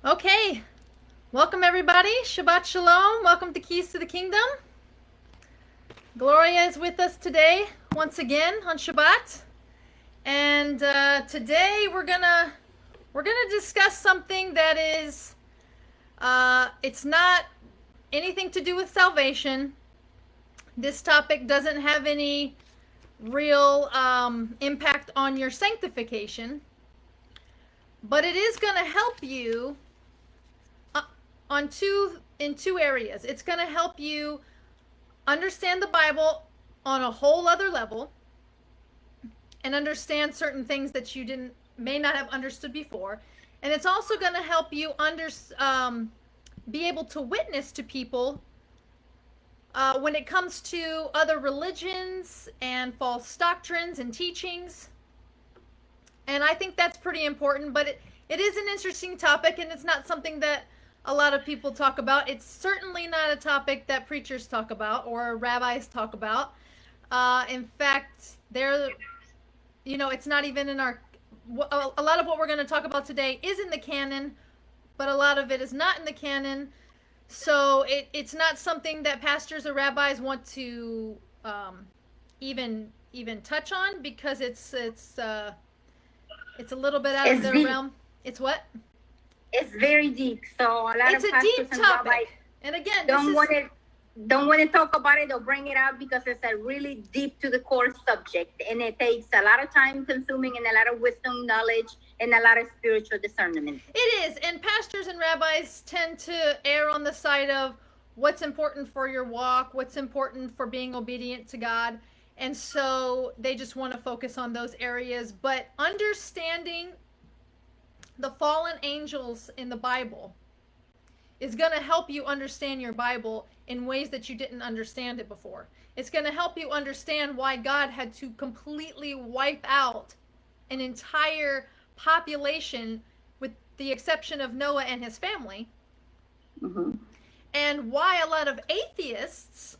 Okay, welcome everybody. Shabbat Shalom. Welcome to Keys to the Kingdom. Gloria is with us today once again on Shabbat, and today we're gonna discuss something that is it's not anything to do with salvation. This topic doesn't have any real impact on your sanctification, but it is going to help you in two areas. It's going to help you understand the Bible on a whole other level and understand certain things that you may not have understood before. And it's also going to help you be able to witness to people when it comes to other religions and false doctrines and teachings. And I think that's pretty important, but it is an interesting topic, and it's not something that a lot of people talk about. It's certainly not a topic that preachers talk about or rabbis talk about. In fact, it's not even in our, a lot of what we're going to talk about today is in the canon, but a lot of it is not in the canon. So it's not something that pastors or rabbis want to even touch on, because it's a little bit out of their realm. It's what? It's very deep. So a lot it's of a deep topic. Rabbis and again, don't want to talk about it or bring it out, because it's a really deep to the core subject, and it takes a lot of time consuming and a lot of wisdom, knowledge, and a lot of spiritual discernment. It is, and pastors and rabbis tend to err on the side of what's important for your walk, what's important for being obedient to God, and so they just want to focus on those areas. But understanding the fallen angels in the Bible is going to help you understand your Bible in ways that you didn't understand it before. It's going to help you understand why God had to completely wipe out an entire population with the exception of Noah and his family. Mm-hmm. And why a lot of atheists,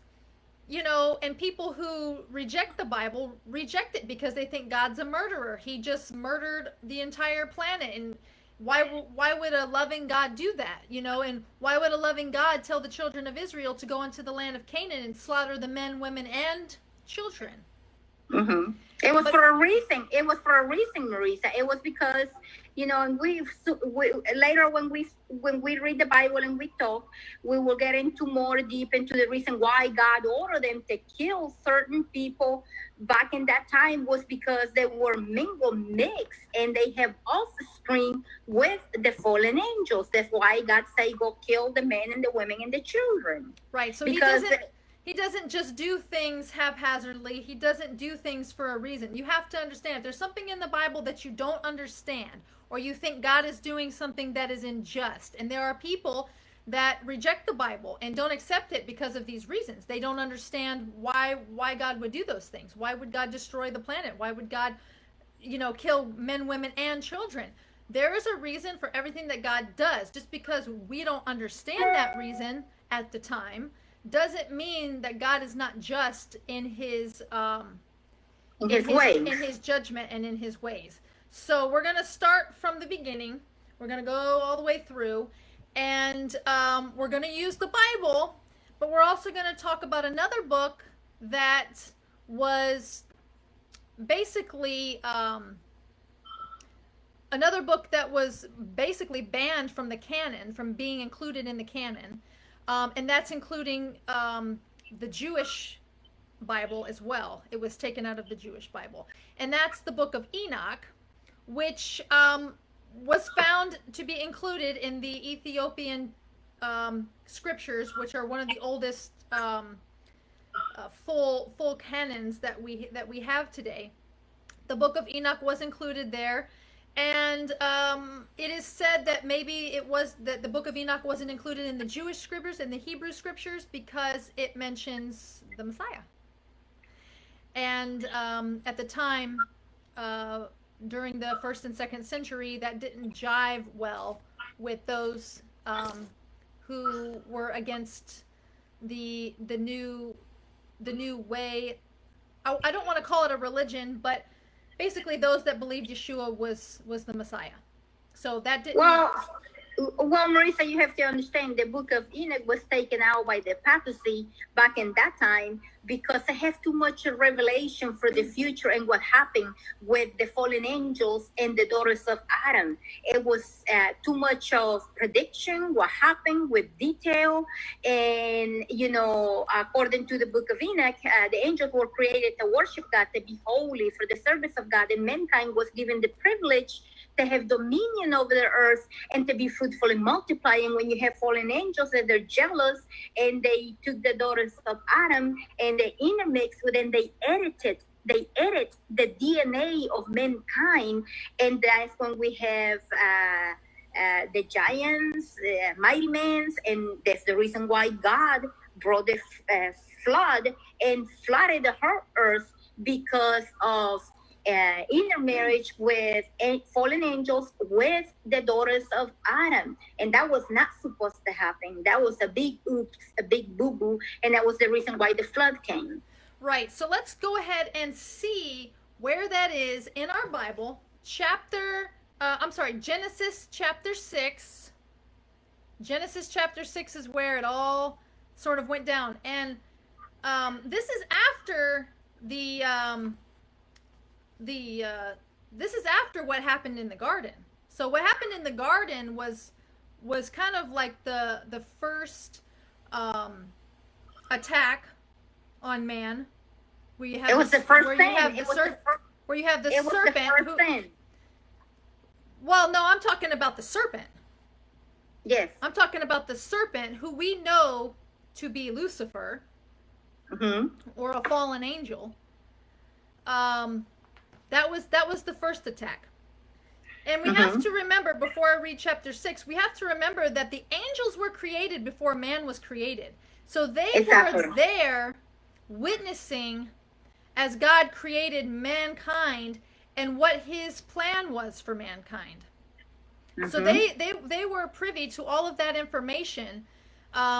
and people who reject the Bible reject it, because they think God's a murderer. He just murdered the entire planet. And why would a loving God do that? And why would a loving God tell the children of Israel to go into the land of Canaan and slaughter the men, women, and children? Mm-hmm. It was for a reason. It was for a reason, Marisa. It was because, and we later when we read the Bible and we talk, we will get into more deep into the reason why God ordered them to kill certain people back in that time, was because they were mixed, and they have offspring with the fallen angels. That's why God say, go kill the men and the women and the children. Right. So he doesn't just do things haphazardly. He doesn't do things for a reason. You have to understand, if there's something in the Bible that you don't understand, or you think God is doing something that is unjust, and there are people that reject the Bible and don't accept it because of these reasons. They don't understand why God would do those things. Why would God destroy the planet? Why would God, kill men, women, and children? There is a reason for everything that God does. Just because we don't understand that reason at the time doesn't mean that God is not just in his ways, in his judgment and in his ways. So we're going to start from the beginning. We're going to go all the way through, and we're going to use the Bible, but we're also going to talk about another book that was basically another book that was basically banned from the canon, from being included in the canon. And that's including the Jewish Bible as well. It was taken out of the Jewish Bible. And that's the Book of Enoch, which was found to be included in the Ethiopian scriptures, which are one of the oldest full canons that we have today. The Book of Enoch was included there. And it is said that maybe that the Book of Enoch wasn't included in the Jewish scriptures and the Hebrew scriptures because it mentions the Messiah. And at the time, during the 1st and 2nd century, that didn't jive well with those who were against the new way. I don't want to call it a religion, but basically those that believed Yeshua was the Messiah. So that didn't... Well, Well, Marisa, you have to understand the Book of Enoch was taken out by the papacy back in that time because it has too much revelation for the future and what happened with the fallen angels and the daughters of Adam. It was too much of prediction, what happened with detail. And, you know, according to the Book of Enoch, the angels were created to worship God, to be holy for the service of God, and mankind was given the privilege to have dominion over the earth and to be fruitful and multiply. And when you have fallen angels that they're jealous and they took the daughters of Adam and they intermixed with them, they edit the DNA of mankind. And that's when we have the giants, mighty men, and that's the reason why God brought the flood and flooded the whole earth because of intermarriage with fallen angels with the daughters of Adam. And that was not supposed to happen. That was a big oops, a big boo-boo, and that was the reason why the flood came. Right. So let's go ahead and see where that is in our Bible. Genesis chapter 6. Genesis chapter 6 is where it all sort of went down. And this is after this is after what happened in the garden. So what happened in the garden was kind of like the first attack on man. It was the first thing. Where you have the serpent. Well, no, I'm talking about the serpent. Yes. I'm talking about the serpent who we know to be Lucifer, or a fallen angel. That was the first attack. And we have to remember, before I read chapter 6, we have to remember that the angels were created before man was created. So they were there witnessing as God created mankind and what his plan was for mankind. So they were privy to all of that information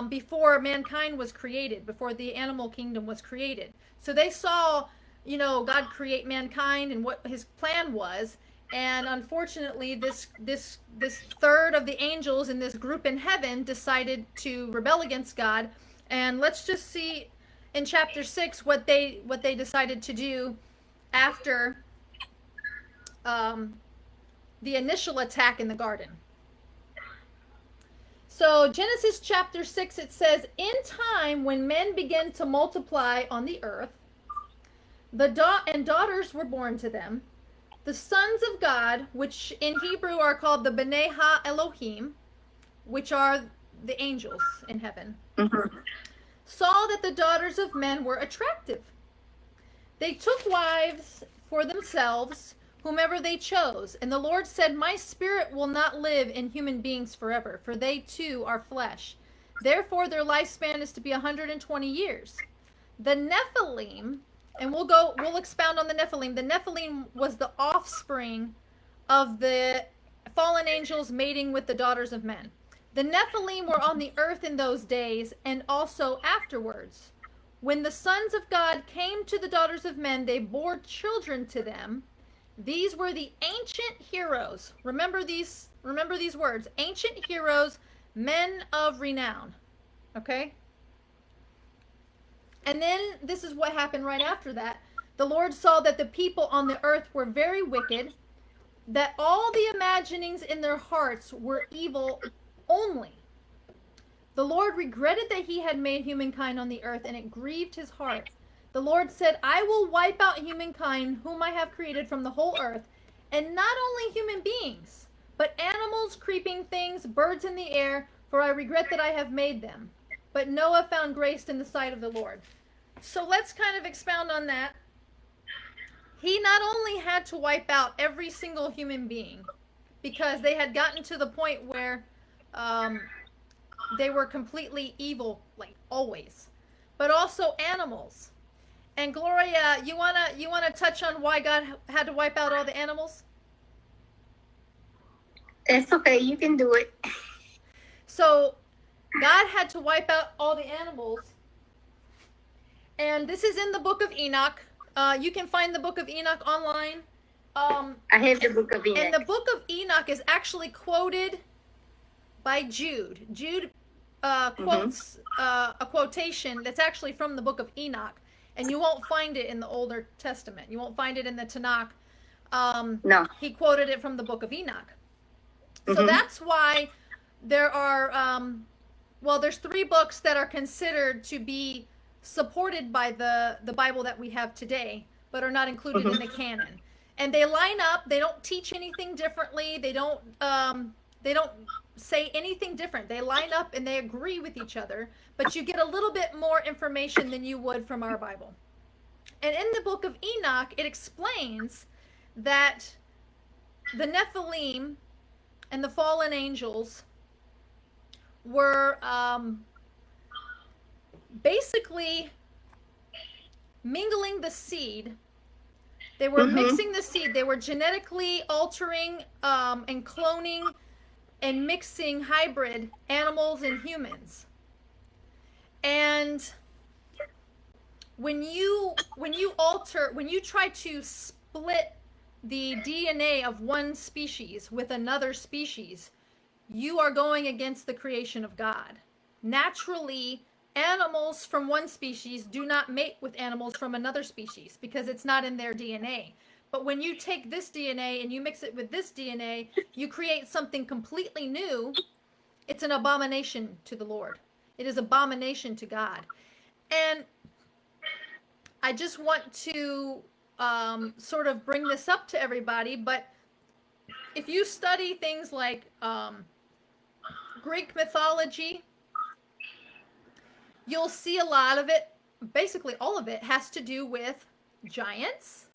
before mankind was created, before the animal kingdom was created. So they saw, you know, God create mankind and what his plan was. And unfortunately, this third of the angels in this group in heaven decided to rebel against God. And let's just see in chapter 6 what they decided to do after the initial attack in the garden. So Genesis chapter 6, it says, "In time when men began to multiply on the earth, and daughters were born to them, the sons of God, which in Hebrew are called the B'nai Ha-Elohim, which are the angels in heaven, saw that the daughters of men were attractive. They took wives for themselves, whomever they chose. And the Lord said, my spirit will not live in human beings forever, for they too are flesh. Therefore their lifespan is to be 120 years. The Nephilim," and we'll expound on the Nephilim. The Nephilim was the offspring of the fallen angels mating with the daughters of men. The Nephilim were on the earth in those days and also afterwards. When the sons of God came to the daughters of men, they bore children to them. These were the ancient heroes. Remember these words. Ancient heroes, men of renown. Okay? And then this is what happened right after that. The Lord saw that the people on the earth were very wicked, that all the imaginings in their hearts were evil only. The Lord regretted that he had made humankind on the earth, and it grieved his heart. The Lord said, I will wipe out humankind, whom I have created from the whole earth, and not only human beings, but animals, creeping things, birds in the air, for I regret that I have made them. But Noah found grace in the sight of the Lord. So let's kind of expound on that. He not only had to wipe out every single human being, because they had gotten to the point where they were completely evil, like always, but also animals. And Gloria, you wanna touch on why God had to wipe out all the animals? It's okay, you can do it. So God had to wipe out all the animals, and this is in the Book of Enoch. You can find the Book of Enoch online. I have the Book of Enoch. And the Book of Enoch is actually quoted by Jude. Jude quotes a quotation that's actually from the Book of Enoch, and you won't find it in the Older Testament. You won't find it in the Tanakh. No. He quoted it from the Book of Enoch. So that's why there are, well, there's 3 books that are considered to be supported by the Bible that we have today, but are not included in the canon. And they line up. They don't teach anything differently. They don't say anything different. They line up and they agree with each other, but you get a little bit more information than you would from our Bible. And in the Book of Enoch, it explains that the Nephilim and the fallen angels were basically mingling the seed. They were mixing the seed. They were genetically altering and cloning and mixing hybrid animals and humans. And when you try to split the DNA of one species with another species, you are going against the creation of God. Naturally, animals from one species do not mate with animals from another species because it's not in their DNA. But when you take this DNA and you mix it with this DNA, you create something completely new. It's an abomination to the Lord. It is abomination to God. And I just want to sort of bring this up to everybody, but if you study things like Greek mythology, you'll see a lot of it, basically all of it, has to do with giants,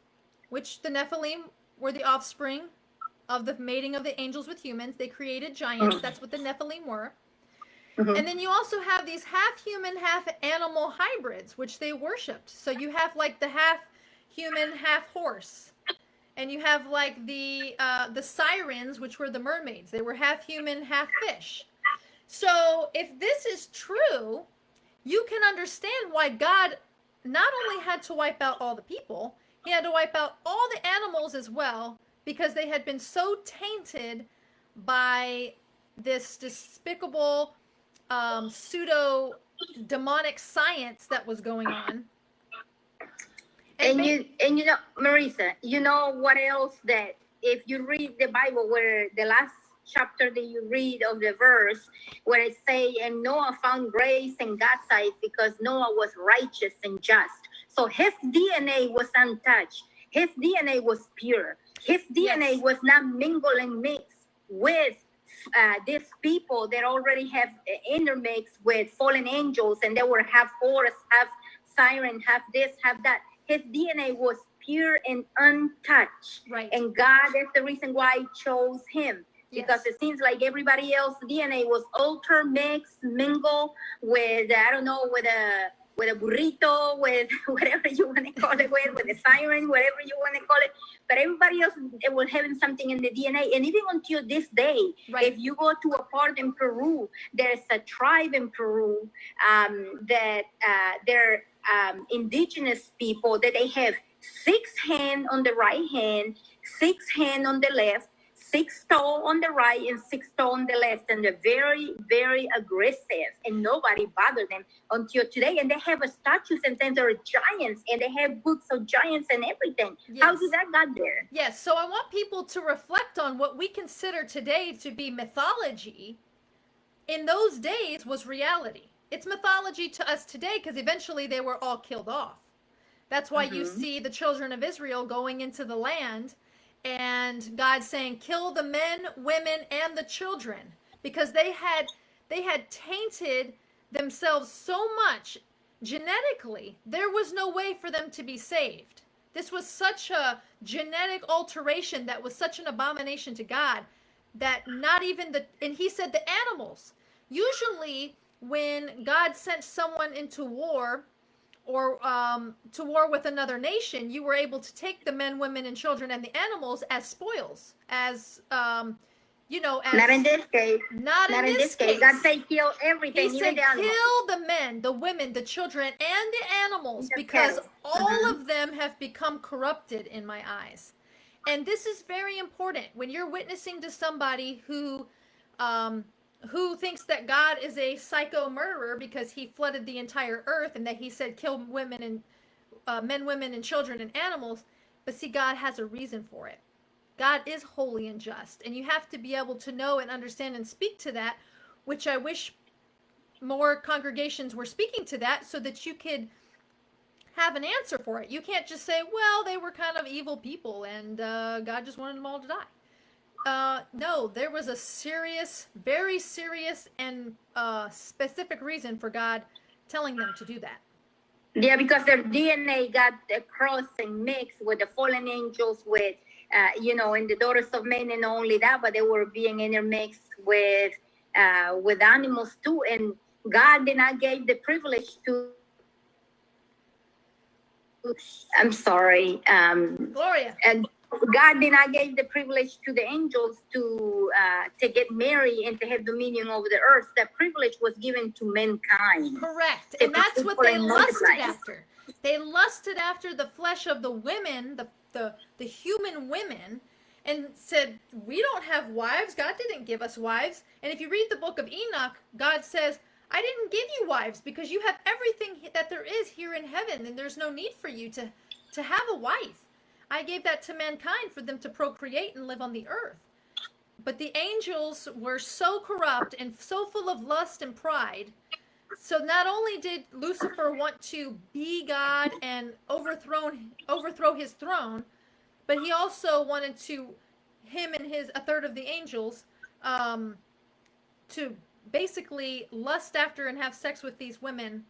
which the Nephilim were the offspring of the mating of the angels with humans. They created giants. That's what the Nephilim were. And then you also have these half human, half animal hybrids, which they worshipped. So you have like the half human, half horse. And you have like the sirens, which were the mermaids. They were half human, half fish. So if this is true, you can understand why God not only had to wipe out all the people, he had to wipe out all the animals as well, because they had been so tainted by this despicable pseudo demonic science that was going on. And you know, Marisa, you know what else, that if you read the Bible, where the last chapter that you read of the verse, where it say, and Noah found grace in God's sight because Noah was righteous and just. So his DNA was untouched. His DNA was pure. His DNA was not mingled and mixed with these people that already have intermixed with fallen angels, and they were half horse, half siren, half this, half that. His DNA was pure and untouched. Right. And God is the reason why he chose him. Because it seems like everybody else's DNA was altered, mixed, mingled with, I don't know, with a burrito, with whatever you want to call it, with a siren, whatever you want to call it. But everybody else, it was having something in the DNA. And even until this day, if you go to a part in Peru, there's a tribe in Peru that they're indigenous people, that they have 6 hands on the right hand, 6 hands on the left, 6 toe on the right and 6 toe on the left, and they're very, very aggressive, and nobody bothered them until today. And they have a statues, and then there are giants, and they have books of giants and everything. How did that got there? Yes, so I want people to reflect on what we consider today to be mythology. In those days was reality. It's mythology to us today because eventually they were all killed off. That's why you see the children of Israel going into the land, and God saying, kill the men, women, and the children, because they had tainted themselves so much genetically. There was no way for them to be saved. This was such a genetic alteration that was such an abomination to God that not even and he said the animals. Usually when God sent someone into war, or to war with another nation, you were able to take the men, women, and children and the animals as spoils, as you know, as not in this case. Not in this case. God said kill everything. He said kill the men, the women, the children, and the animals, because all of them have become corrupted in my eyes. And this is very important when you're witnessing to somebody who who thinks that God is a psycho murderer because he flooded the entire earth and that he said kill women and men, women, and children and animals. But see, God has a reason for it. God is holy and just, and you have to be able to know and understand and speak to that, which I wish more congregations were speaking to that so that you could have an answer for it. You can't just say, well, they were kind of evil people and God just wanted them all to die. No, there was a serious, very serious, and specific reason for God telling them to do that. Yeah, because their DNA got crossed and mixed with the fallen angels, with, and the daughters of men, and not only that, but they were being intermixed with animals too. And God did not give the privilege to. I'm sorry. Gloria. And God did not give the privilege to the angels to get married and to have dominion over the earth. That privilege was given to mankind. Correct. And that's what they lusted after. They lusted after the flesh of the women, the human women, and said, we don't have wives. God didn't give us wives. And if you read the Book of Enoch, God says, I didn't give you wives because you have everything that there is here in heaven, and there's no need for you to have a wife. I gave that to mankind for them to procreate and live on the earth. But the angels were so corrupt and so full of lust and pride. So not only did Lucifer want to be God and overthrow his throne, but he also wanted him and a third of the angels, to basically lust after and have sex with these women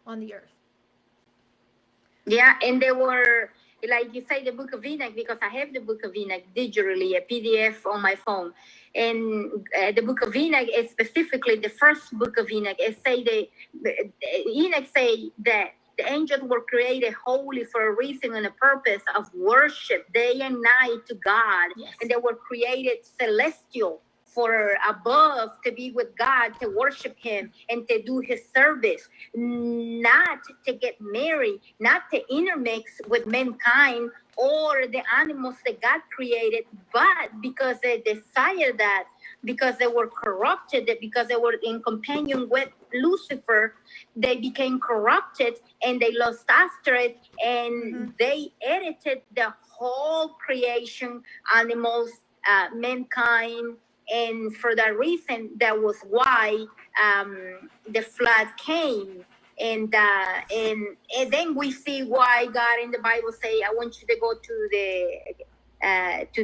on the earth. Yeah, and they were, like you say, the Book of Enoch, because I have the Book of Enoch digitally, a PDF on my phone. And the Book of Enoch is specifically the first Book of Enoch. It say Enoch say that the angels were created holy for a reason and a purpose of worship day and night to God. Yes. And they were created celestial, for above, to be with God, to worship him and to do his service, not to get married, not to intermix with mankind or the animals that God created, but because they desired that, because they were corrupted, because they were in companion with Lucifer, they became corrupted and they lost after it, and they edited the whole creation, animals, mankind. And for that reason, that was why the flood came. And then we see why God in the Bible say, I want you to go to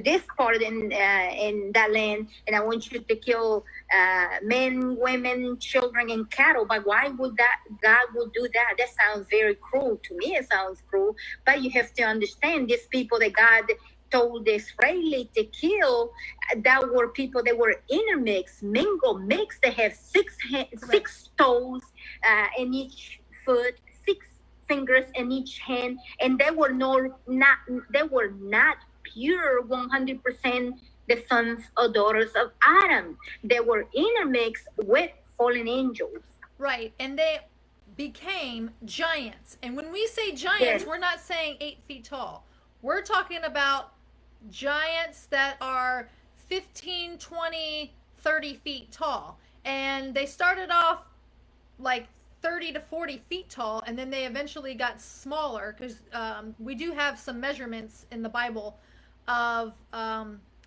this part in that land, and I want you to kill men, women, children, and cattle. But why would God would do that? That sounds very cruel to me. It sounds cruel. But you have to understand, these people that God told the Israeli to kill, that were people that were intermixed, mixed. They have six toes in each foot, 6 fingers in each hand, and they were not pure 100% the sons or daughters of Adam. They were intermixed with fallen angels. Right, and they became giants. And when we say giants, yes, we're not saying 8 feet tall. We're talking about giants that are 15, 20, 30 feet tall. And they started off like 30 to 40 feet tall, and then they eventually got smaller, because we do have some measurements in the Bible of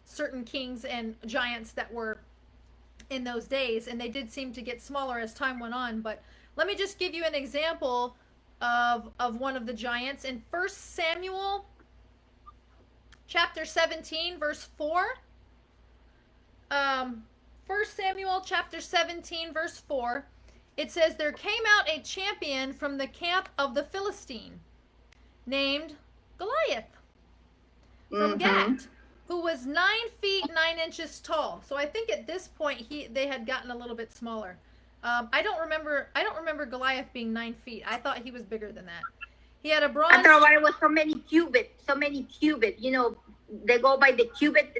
certain kings and giants that were in those days, and they did seem to get smaller as time went on. But let me just give you an example of one of the giants in 1 Samuel chapter 17 verse 4. 1 Samuel chapter 17 verse 4, it says, there came out a champion from the camp of the Philistine named Goliath from Gath, who was 9 feet 9 inches tall. So I think at this point they had gotten a little bit smaller. I don't remember Goliath being 9 feet. I thought he was bigger than that. He had a bronze. I thought it was so many cubits. You know, they go by the cubit.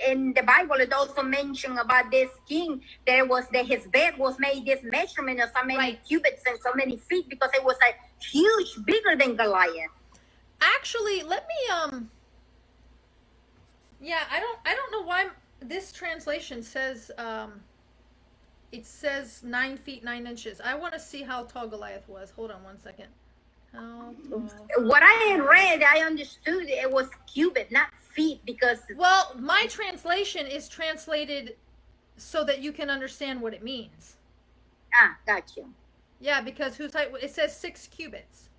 In the Bible, it also mentioned about this king. His bed was made this measurement of so many cubits and so many feet, because it was a huge, bigger than Goliath. Actually, let me yeah, I don't know why this translation says it says 9 feet 9 inches. I want to see how tall Goliath was. Hold on one second. How tall? What I had read, I understood it was cubit, not feet, because Well, my translation is translated so that you can understand what it means. got you. Yeah, because whose height? It says 6 cubits.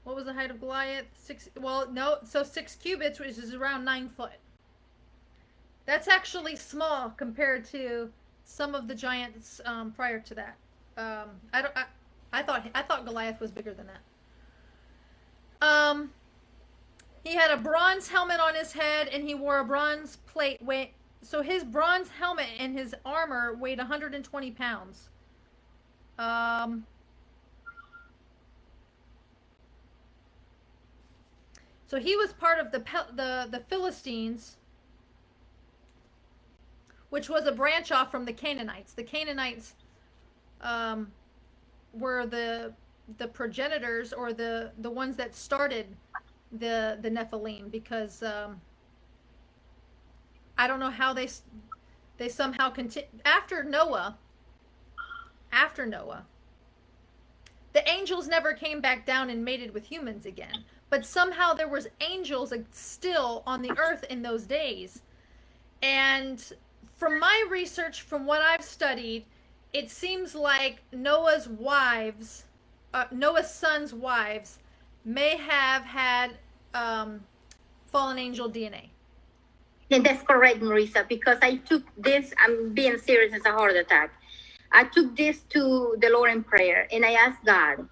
What was the height of Goliath? 6. Well, no. So 6 cubits, which is around 9 foot. That's actually small compared to some of the giants prior to that. I thought Goliath was bigger than that. He had a bronze helmet on his head, and he wore a bronze plate. So his bronze helmet and his armor weighed 120 pounds. So he was part of the Philistines, which was a branch off from the Canaanites. The Canaanites were the progenitors, or the ones that started the Nephilim, because I don't know how they somehow continue after Noah. The angels never came back down and mated with humans again, but somehow there was angels still on the earth in those days. And from my research, from what I've studied, it seems like Noah's sons' wives may have had fallen angel DNA. And that's correct, Marisa, because I took this, I'm being serious, it's a heart attack. I took this to the Lord in prayer, and I asked God,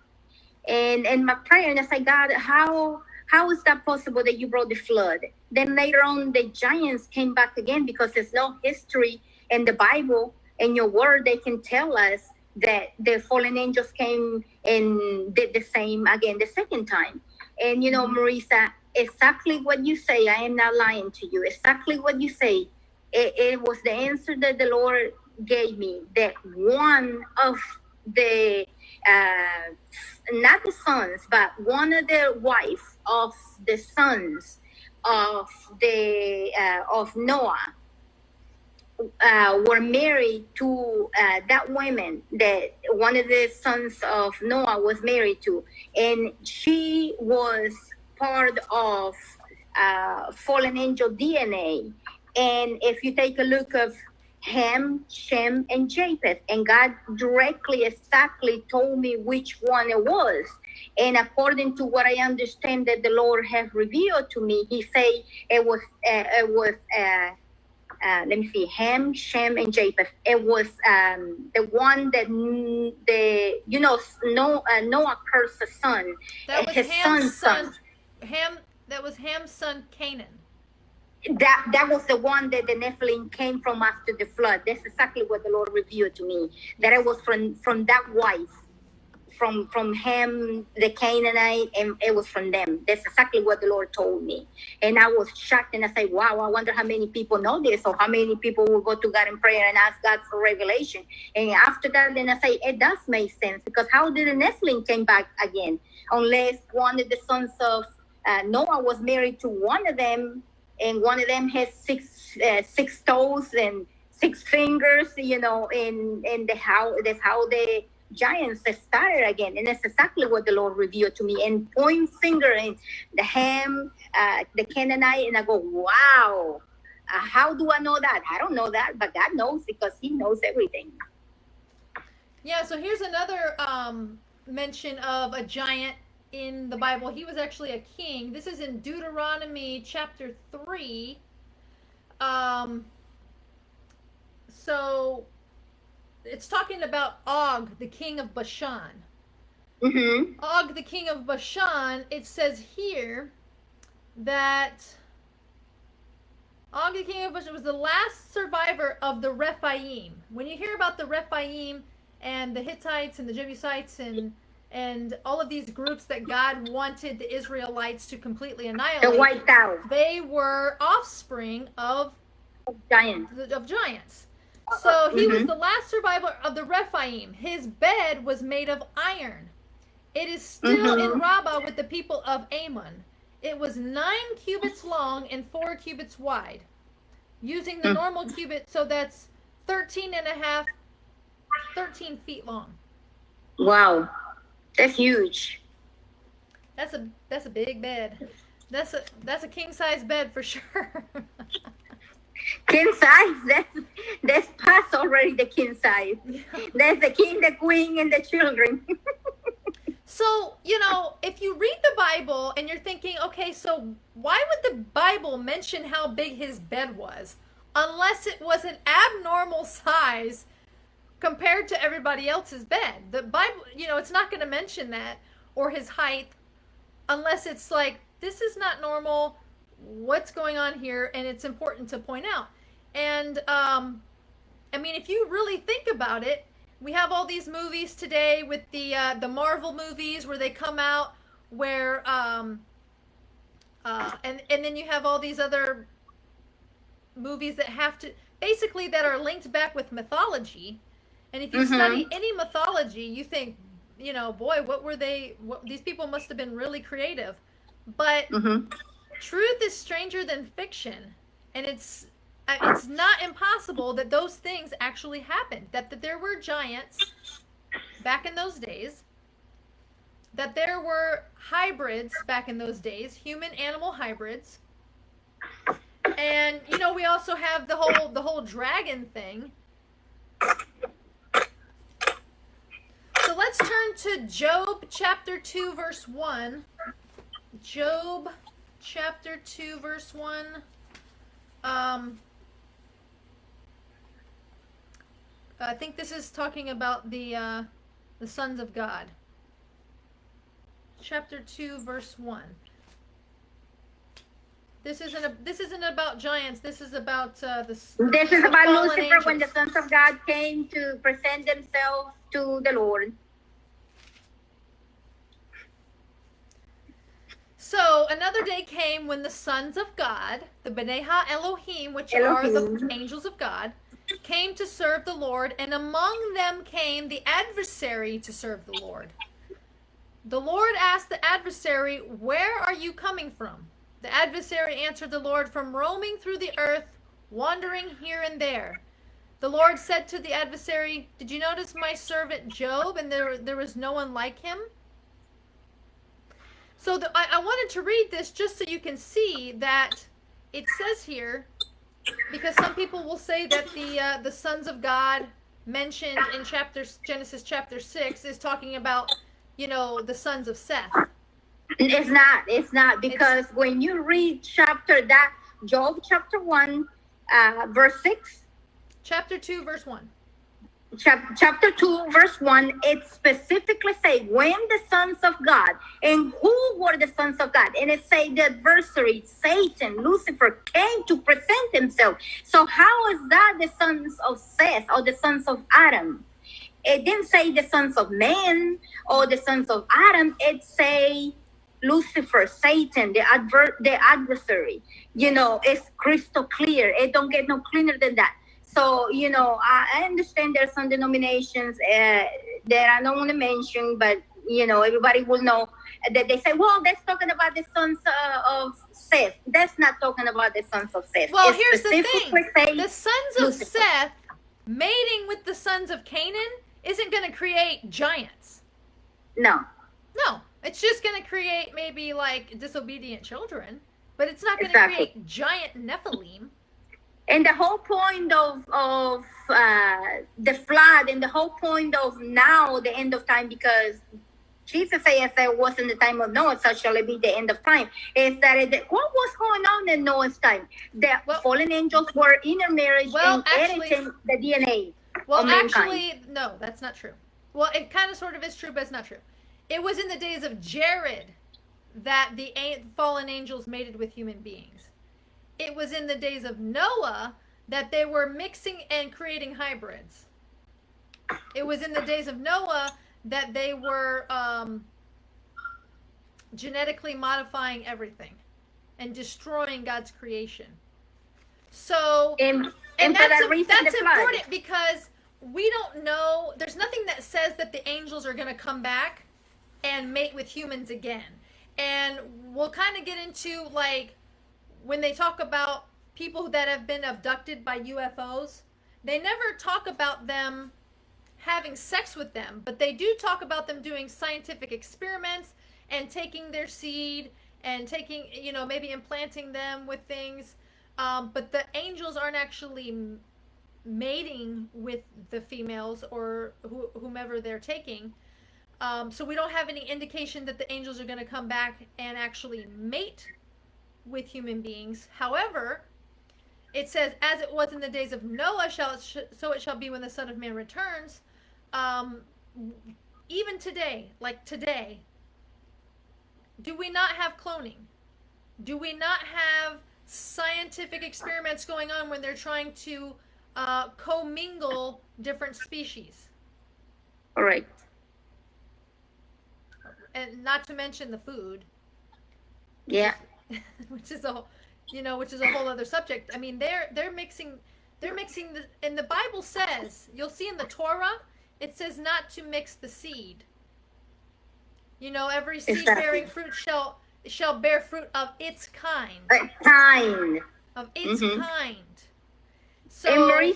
and my prayer, and I said, God, how is that possible that you brought the flood? Then later on, the giants came back again, because there's no history in the Bible, in your word, they can tell us that the fallen angels came and did the same again the second time. And, you know, Marisa, exactly what you say, I am not lying to you. Exactly what you say, it was the answer that the Lord gave me, that one of the, not the sons, but one of the wives of the sons of Noah, were married to that woman that one of the sons of Noah was married to, and she was part of fallen angel DNA. And if you take a look of Ham, Shem, and Japheth, and God directly, exactly told me which one it was. And according to what I understand that the Lord has revealed to me, He say it was let me see, Ham, Shem, and Japheth. It was the one that Noah cursed the son. That was his Ham's son. That was Ham's son Canaan. That was the one that the Nephilim came from after the flood. That's exactly what the Lord revealed to me. That it was from that wife, from Ham, the Canaanite, and it was from them. That's exactly what the Lord told me. And I was shocked, and I said, wow, I wonder how many people know this, or how many people will go to God in prayer and ask God for revelation. And after that, then I say, it does make sense, because how did the Nephilim came back again? Unless one of the sons of Noah was married to one of them, and one of them has six toes and 6 fingers, you know, and that's how the giants started again. And that's exactly what the Lord revealed to me, and point finger in the Ham, the Canaanite, and I go, wow, how do I know that? I don't know that, but God knows, because He knows everything. Yeah, so here's another mention of a giant in the Bible. He was actually a king. This is in Deuteronomy chapter 3. So it's talking about Og, the king of Bashan. Mm-hmm. Og, the king of Bashan, it says here that Og, the king of Bashan, was the last survivor of the Rephaim. When you hear about the Rephaim and the Hittites and the Jebusites and all of these groups that God wanted the Israelites to completely annihilate, The white out. They were offspring of giants. So he was the last survivor of the Rephaim. His bed was made of iron. It is still in Rabbah with the people of Ammon. It was 9 cubits long and 4 cubits wide. Using the normal cubit, so that's 13 and a half 13 feet long. Wow, that's huge. That's a big bed. That's a king size bed for sure. King size. That's past already the king size. Yeah. That's the king, the queen, and the children. So, if you read the Bible and you're thinking, okay, so why would the Bible mention how big his bed was unless it was an abnormal size compared to everybody else's bed? The Bible, it's not going to mention that or his height unless it's like, this is not normal. What's going on here? And it's important to point out. And, if you really think about it, we have all these movies today with the Marvel movies where they come out where and then you have all these other movies that have to basically that are linked back with mythology. And if you study any mythology, you think, boy, these people must have been really creative. But truth is stranger than fiction, and it's not impossible that those things actually happened, that there were giants back in those days, that there were hybrids back in those days, human-animal hybrids. And, we also have the whole dragon thing. So let's turn to Job chapter 2, verse 1. Job chapter 2, verse 1. I think this is talking about the sons of God. Chapter 2, verse 1. This isn't about giants. This is about This is about Lucifer angels. When the sons of God came to present themselves to the Lord. So another day came when the sons of God, the B'nai Ha-Elohim, which are the angels of God, came to serve the Lord, and among them came the adversary to serve the Lord. The Lord asked the adversary, "Where are you coming from?" The adversary answered the Lord, "From roaming through the earth, wandering here and there." The Lord said to the adversary, "Did you notice my servant Job, and there was no one like him?" So I wanted to read this just so you can see that it says here, because some people will say that the sons of God mentioned in Genesis chapter 6 is talking about, the sons of Seth. It's not because when you read Job chapter 1, verse 6. Chapter 2, verse 1. Chapter 2, verse 1, it specifically say when the sons of God, and who were the sons of God? And it say the adversary, Satan, Lucifer, came to present himself. So how is that the sons of Seth or the sons of Adam? It didn't say the sons of man or the sons of Adam. It say Lucifer, Satan, the adversary. It's crystal clear. It don't get no cleaner than that. So, I understand there's some denominations that I don't want to mention, but, everybody will know that they say, well, that's talking about the sons of Seth. That's not talking about the sons of Seth. Well, here's the thing. The sons of Seth mating with the sons of Canaan isn't going to create giants. No. No. It's just going to create maybe like disobedient children, but it's not going to create giant Nephilim. And the whole point of the flood, and the whole point of now the end of time, because Jesus said if it wasn't the time of Noah, such shall it be the end of time, is that what was going on in Noah's time? The fallen angels were intermarried and editing the DNA of mankind. Actually, no, that's not true. Well, it kind of sort of is true, but it's not true. It was in the days of Jared that the fallen angels mated with human beings. It was in the days of Noah that they were mixing and creating hybrids. It was in the days of Noah that they were genetically modifying everything and destroying God's creation. So, and that's important because we don't know. There's nothing that says that the angels are going to come back and mate with humans again. And we'll kind of get into like, when they talk about people that have been abducted by UFOs, they never talk about them having sex with them, but they do talk about them doing scientific experiments and taking their seed and taking, maybe implanting them with things. But the angels aren't actually mating with the females or whomever they're taking. So we don't have any indication that the angels are going to come back and actually mate with human beings. However, it says, as it was in the days of Noah, so it shall be when the Son of Man returns. Um, Even today, like today, do we not have cloning? Do we not have scientific experiments going on when they're trying to commingle different species? Correct. And not to mention the food. Yeah. Which is a whole other subject. I mean, they're mixing and the Bible says, you'll see in the Torah, it says not to mix the seed. Every seed bearing fruit shall bear fruit of its kind. Of its kind. So, and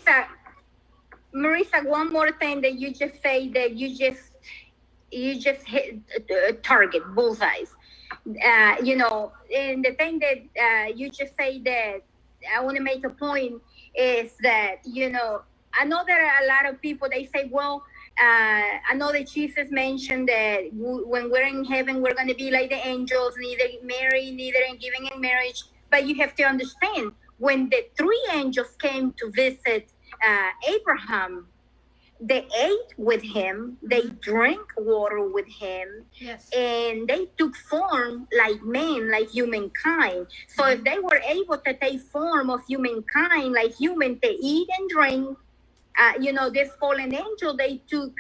Marisa, one more thing that you just say that you just hit target bullseyes. And the thing that you just say that I want to make a point is that, I know there are a lot of people, they say, well, I know that Jesus mentioned that when we're in heaven, we're going to be like the angels, neither married, neither in giving in marriage. But you have to understand, when the three angels came to visit Abraham, they ate with him, they drank water with him, yes, and they took form like men, like humankind. So if they were able to take form of humankind, like human, to eat and drink, this fallen angel, they took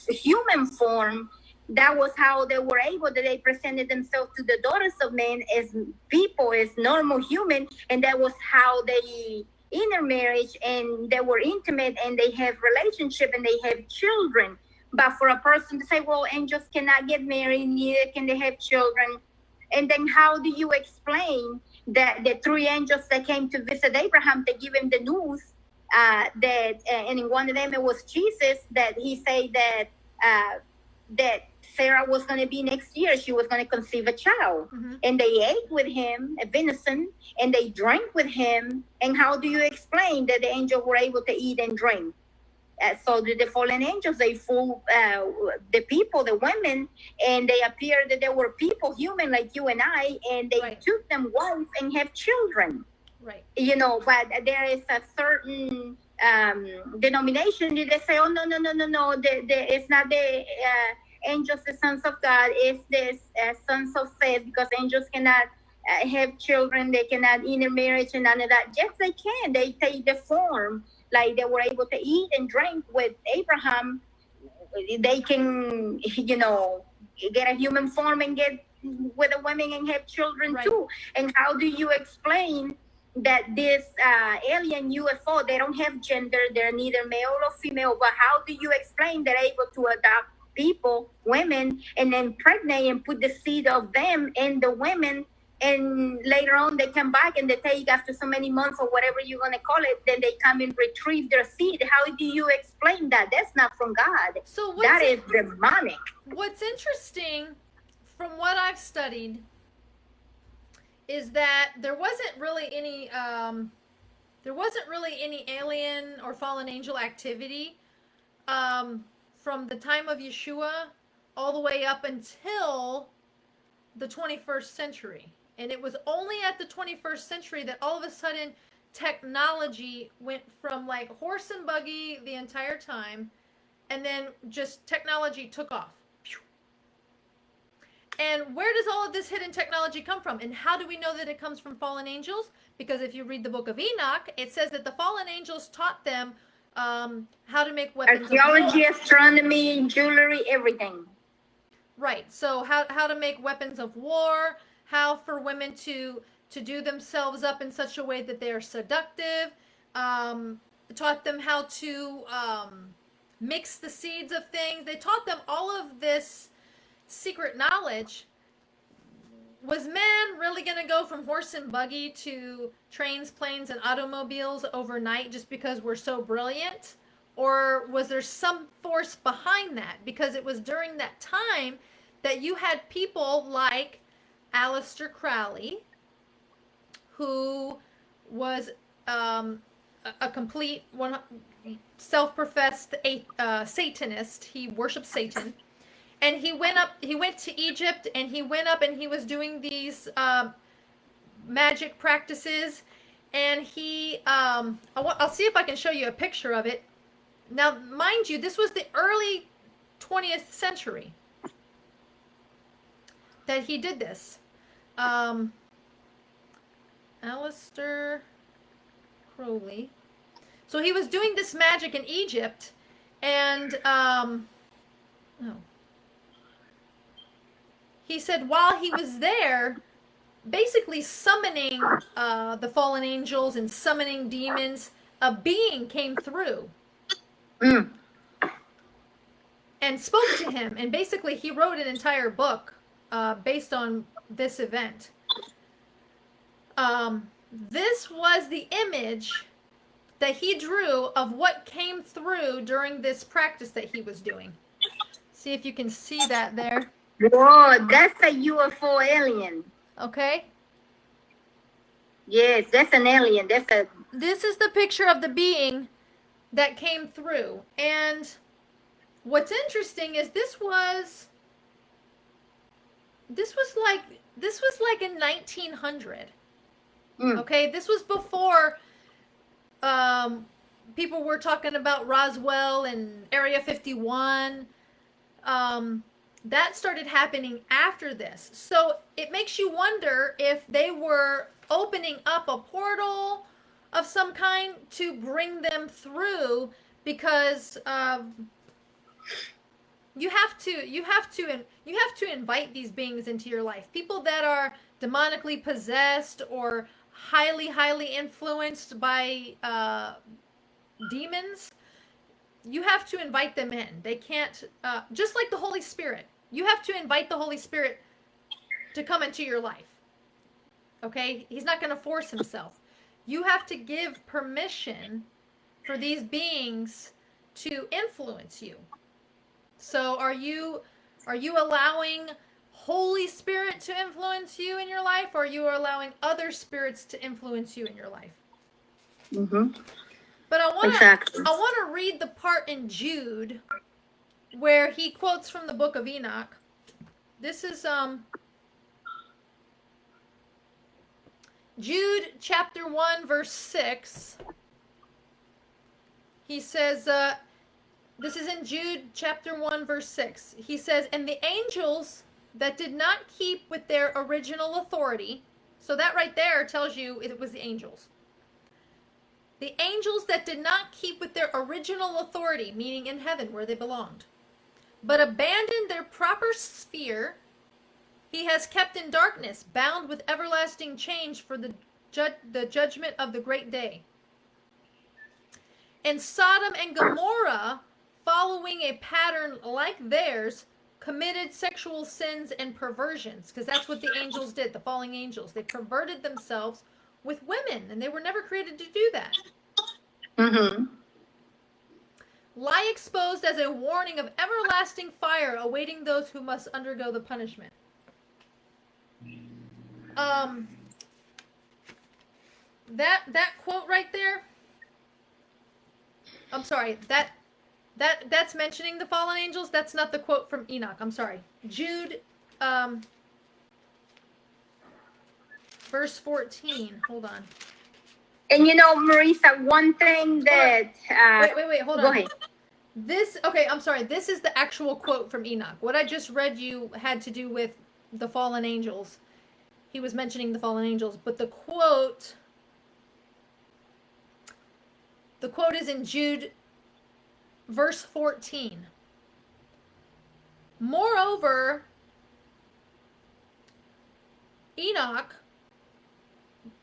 human form. That was how they were able, that they presented themselves to the daughters of men as people, as normal human, and that was how they intermarriage, and they were intimate, and they have relationship, and they have children. But for a person to say, well, angels cannot get married, neither can they have children, and then how do you explain that the three angels that came to visit Abraham to give him the news, and in one of them it was Jesus, that he said that Sarah was going to be next year, she was going to conceive a child. And they ate with him a venison, and they drank with him. And how do you explain that the angels were able to eat and drink? So the fallen angels, they fooled the people, the women, and they appeared that they were people, human like you and I, and they took them wives and have children. Right. But there is a certain denomination that they say, oh, no, it's not the angels, the sons of God, it's the sons of Seth, because angels cannot have children, they cannot intermarriage and none of that. Yes, they can. They take the form, like they were able to eat and drink with Abraham. They can, get a human form and get with a woman and have children too. And how do you explain that this alien UFO, they don't have gender, they're neither male or female, but how do you explain they're able to adopt people, women, and then impregnate and put the seed of them in the women, and later on they come back and they take, after so many months or whatever you're going to call it, then they come and retrieve their seed? How do you explain that? That's not from God. So that is demonic. What's interesting from what I've studied is that there wasn't really any alien or fallen angel activity from the time of Yeshua all the way up until the 21st century. And it was only at the 21st century that all of a sudden technology went from like horse and buggy the entire time, and then just technology took off. And where does all of this hidden technology come from? And how do we know that it comes from fallen angels? Because if you read the Book of Enoch, it says that the fallen angels taught them how to make weapons archaeology, of war. astronomy, jewelry, everything. Right. So how to make weapons of war, how for women to do themselves up in such a way that they are seductive, taught them how to mix the seeds of things. They taught them all of this secret knowledge. Was man really going to go from horse and buggy to trains, planes, and automobiles overnight just because we're so brilliant? Or was there some force behind that? Because it was during that time that you had people like Aleister Crowley, who was a complete self-professed Satanist. He worshipped Satan, and he went to Egypt, and he went up and he was doing these magic practices, and I'll see if I can show you a picture of it. Now, mind you, this was the early 20th century that he did this. Aleister Crowley. So he was doing this magic in Egypt, and he said while he was there, basically summoning the fallen angels and summoning demons, a being came through and spoke to him, and basically he wrote an entire book based on this event. This was the image that he drew of what came through during this practice that he was doing. See if you can see that there. Whoa, that's a UFO alien. Okay. Yes, that's an alien. This is the picture of the being that came through. And what's interesting is this was like in 1900. Okay, this was before people were talking about Roswell and Area 51. That started happening after this. So it makes you wonder if they were opening up a portal of some kind to bring them through, because you have to invite these beings into your life. People that are demonically possessed or highly influenced by demons, you have to invite them in. They can't, just like the Holy Spirit, you have to invite the Holy Spirit to come into your life. Okay? He's not going to force himself. You have to give permission for these beings to influence you. So are you allowing Holy Spirit to influence you in your life, or are you allowing other spirits to influence you in your life? But I want to read the part in Jude where he quotes from the Book of Enoch. This is Jude chapter 1 verse 6. He says, this is in Jude chapter 1 verse 6. He says, "And the angels that did not keep with their original authority," so that right there tells you it was the angels. "The angels that did not keep with their original authority," meaning in heaven where they belonged, "but abandoned their proper sphere, he has kept in darkness, bound with everlasting chains for the judgment of the great day. And Sodom and Gomorrah, following a pattern like theirs, committed sexual sins and perversions," because that's what the angels did, the falling angels. They perverted themselves with women, and they were never created to do that. "Lie exposed as a warning of everlasting fire awaiting those who must undergo the punishment." That quote right there, I'm sorry, that's mentioning the fallen angels. That's not the quote from Enoch. I'm sorry. Jude, verse 14. Hold on. And you know, Marisa, one thing that... Wait, hold on. Go ahead. I'm sorry. This is the actual quote from Enoch. What I just read you had to do with the fallen angels. He was mentioning the fallen angels, but the quote is in Jude, verse 14. "Moreover, Enoch,"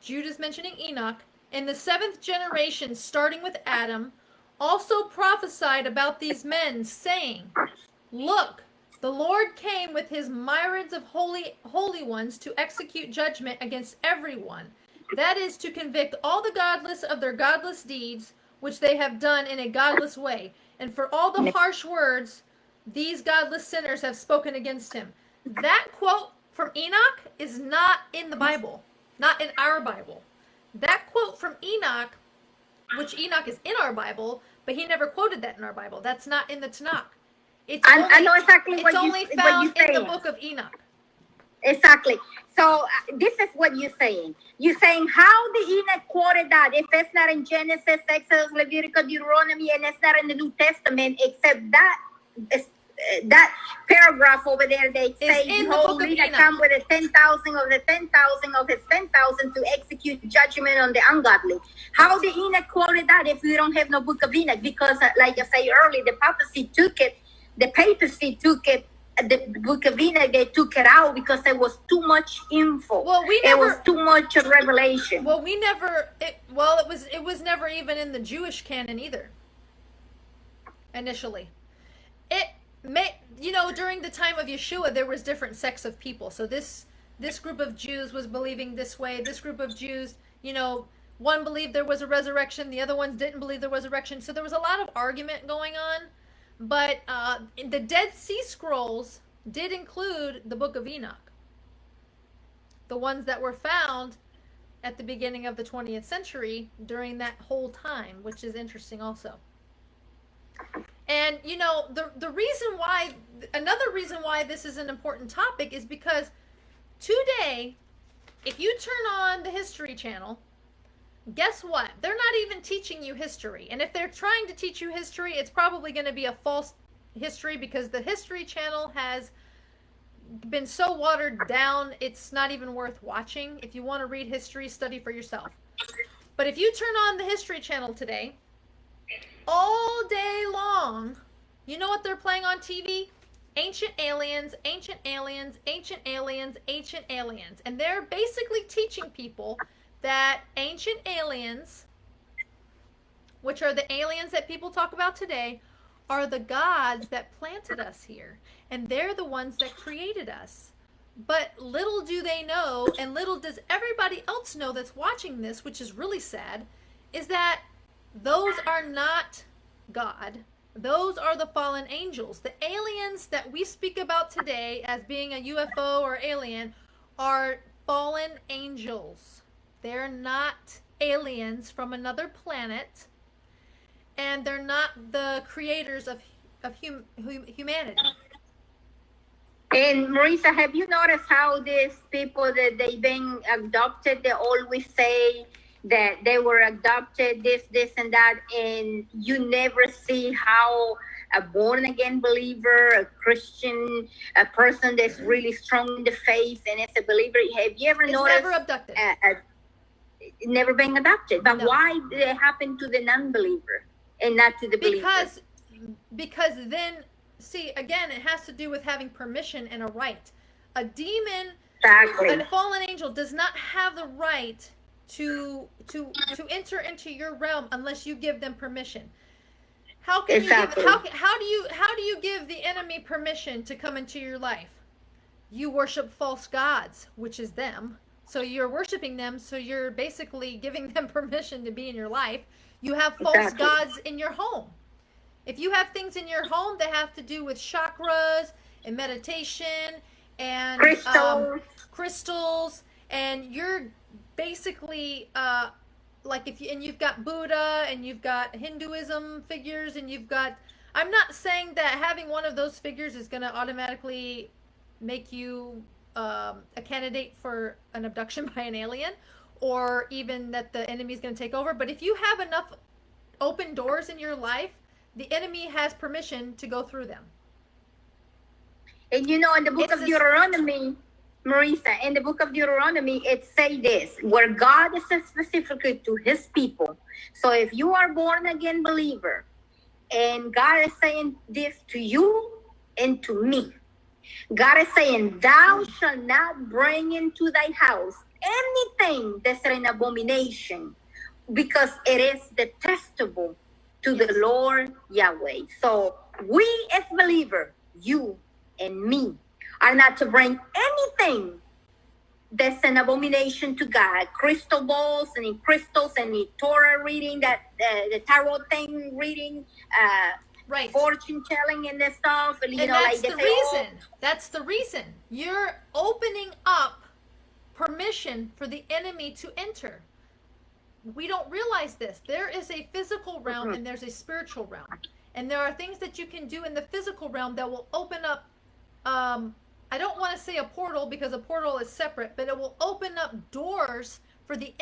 Jude is mentioning Enoch, "in the 7th generation, starting with Adam, also prophesied about these men, saying, Look, the Lord came with his myriads of holy ones to execute judgment against everyone. That is, to convict all the godless of their godless deeds, which they have done in a godless way, and for all the harsh words these godless sinners have spoken against him. That quote from Enoch is not in the Bible, not in our Bible. That quote from Enoch, which Enoch is in our Bible, but he never quoted that in our Bible. That's not in the Tanakh. I know exactly it's what only you found saying. in the Book of Enoch. Exactly. So this is what you're saying. You're saying how the Enoch quoted that if it's not in Genesis, Exodus, Leviticus, Deuteronomy, and it's not in the New Testament, except that paragraph over there, they say, behold, he that come with the 10,000 of the 10,000 of his 10,000 to execute judgment on the ungodly. How the Enoch quoted that if we don't have no Book of Enoch? Because like I say earlier, the papacy took it, the papacy took it, the Book of Enoch, they took it out because there was too much info. Well, it was too much revelation. Well, it was never even in the Jewish canon either. Initially, during the time of Yeshua, there was different sects of people. So this group of Jews was believing this way. This group of Jews, one believed there was a resurrection, the other ones didn't believe there was a resurrection. So there was a lot of argument going on. But the Dead Sea Scrolls did include the Book of Enoch. The ones that were found at the beginning of the 20th century during that whole time, which is interesting also. And, another reason why this is an important topic is because today, if you turn on the History Channel, guess what? They're not even teaching you history. And if they're trying to teach you history, it's probably going to be a false history because the History Channel has been so watered down, it's not even worth watching. If you want to read history, study for yourself. But if you turn on the History Channel today, all day long, you know what they're playing on TV? Ancient aliens, ancient aliens, ancient aliens, ancient aliens. And they're basically teaching people that ancient aliens, which are the aliens that people talk about today, are the gods that planted us here. And they're the ones that created us. But little do they know, and little does everybody else know that's watching this, which is really sad, is that those are not God. Those are the fallen angels. The aliens that we speak about today as being a UFO or alien are fallen angels. They're not aliens from another planet, and they're not the creators of humanity. And Marisa, have you noticed how these people that they've been adopted, they always say that they were adopted, this and that, and you never see how a born-again believer, a Christian, a person that's really strong in the faith and is a believer, have you ever noticed? Never abducted. Never been adopted. But no. Why did it happen to the non-believer and not to the believer? Because then, see, again, it has to do with having permission and a right. A demon, a fallen angel does not have the right to enter into your realm unless you give them permission. How can you how do you give the enemy permission to come into your life? You worship false gods, which is them. So you're worshiping them, so you're basically giving them permission to be in your life. You have false gods in your home. If you have things in your home that have to do with chakras and meditation and crystals, and you're basically you've got Buddha and you've got Hinduism figures and you've got, I'm not saying that having one of those figures is going to automatically make you a candidate for an abduction by an alien, or even that the enemy is going to take over. But if you have enough open doors in your life, the enemy has permission to go through them. And in the book of Deuteronomy, Marisa, in the book of Deuteronomy, it say this, where God says specifically to his people. So if you are born again believer, and God is saying this to you and to me, God is saying, thou shalt not bring into thy house anything that's an abomination, because it is detestable to the Lord Yahweh. So we as believers, you and me, are not to bring anything that's an abomination to God. Crystal balls and in crystals and in Torah reading, that the tarot thing reading, right, fortune telling and that stuff. You and know, that's like they the say, reason. That's the reason you're opening up permission for the enemy to enter. We don't realize this. There is a physical realm and there's a spiritual realm, and there are things that you can do in the physical realm that will open up. I don't want to say a portal because a portal is separate, but it will open up doors for the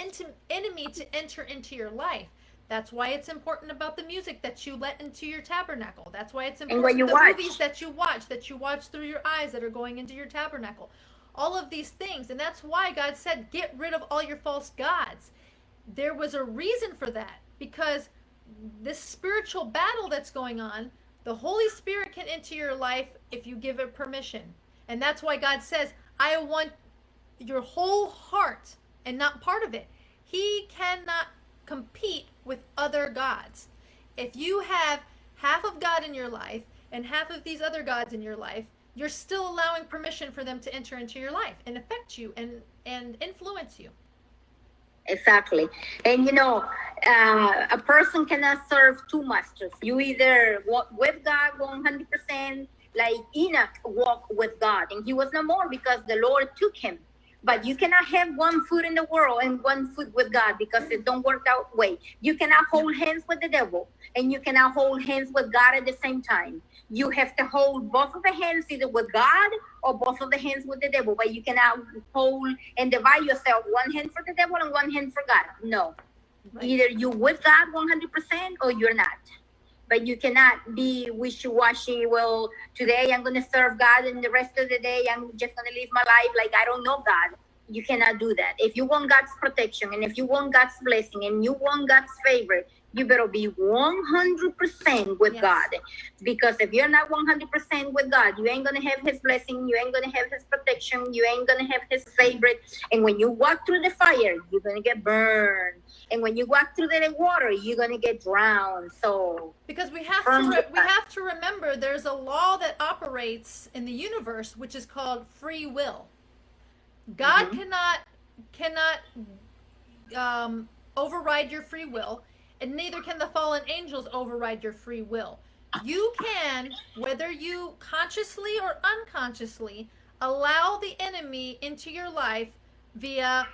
enemy to enter into your life. That's why it's important about the music that you let into your tabernacle. That's why it's important the movies that you watch through your eyes that are going into your tabernacle. All of these things. And that's why God said, get rid of all your false gods. There was a reason for that, because this spiritual battle that's going on, the Holy Spirit can enter your life if you give it permission. And that's why God says, I want your whole heart and not part of it. He cannot compete with other gods. If you have half of God in your life and half of these other gods in your life, you're still allowing permission for them to enter into your life and affect you and influence you. Exactly. And you know, a person cannot serve two masters. You either walk with God 100%, like Enoch walked with God, and he was no more because the Lord took him. But you cannot have one foot in the world and one foot with God, because it don't work that way. You cannot hold hands with the devil, and you cannot hold hands with God at the same time. You have to hold both of the hands either with God or both of the hands with the devil. But you cannot hold and divide yourself, one hand for the devil and one hand for God. No. Right. Either you with God 100% or you're not. But you cannot be wishy-washy. Well, today I'm going to serve God, and the rest of the day I'm just going to live my life like I don't know God. You cannot do that. If you want God's protection, and if you want God's blessing, and you want God's favor, you better be 100% with God. Because if you're not 100% with God, you ain't going to have his blessing. You ain't going to have his protection. You ain't going to have his favorite. And when you walk through the fire, you're going to get burned. And when you walk through the water, you're going to get drowned. So because we have to remember there's a law that operates in the universe, which is called free will. God cannot override your free will, and neither can the fallen angels override your free will. You can, whether you consciously or unconsciously, allow the enemy into your life via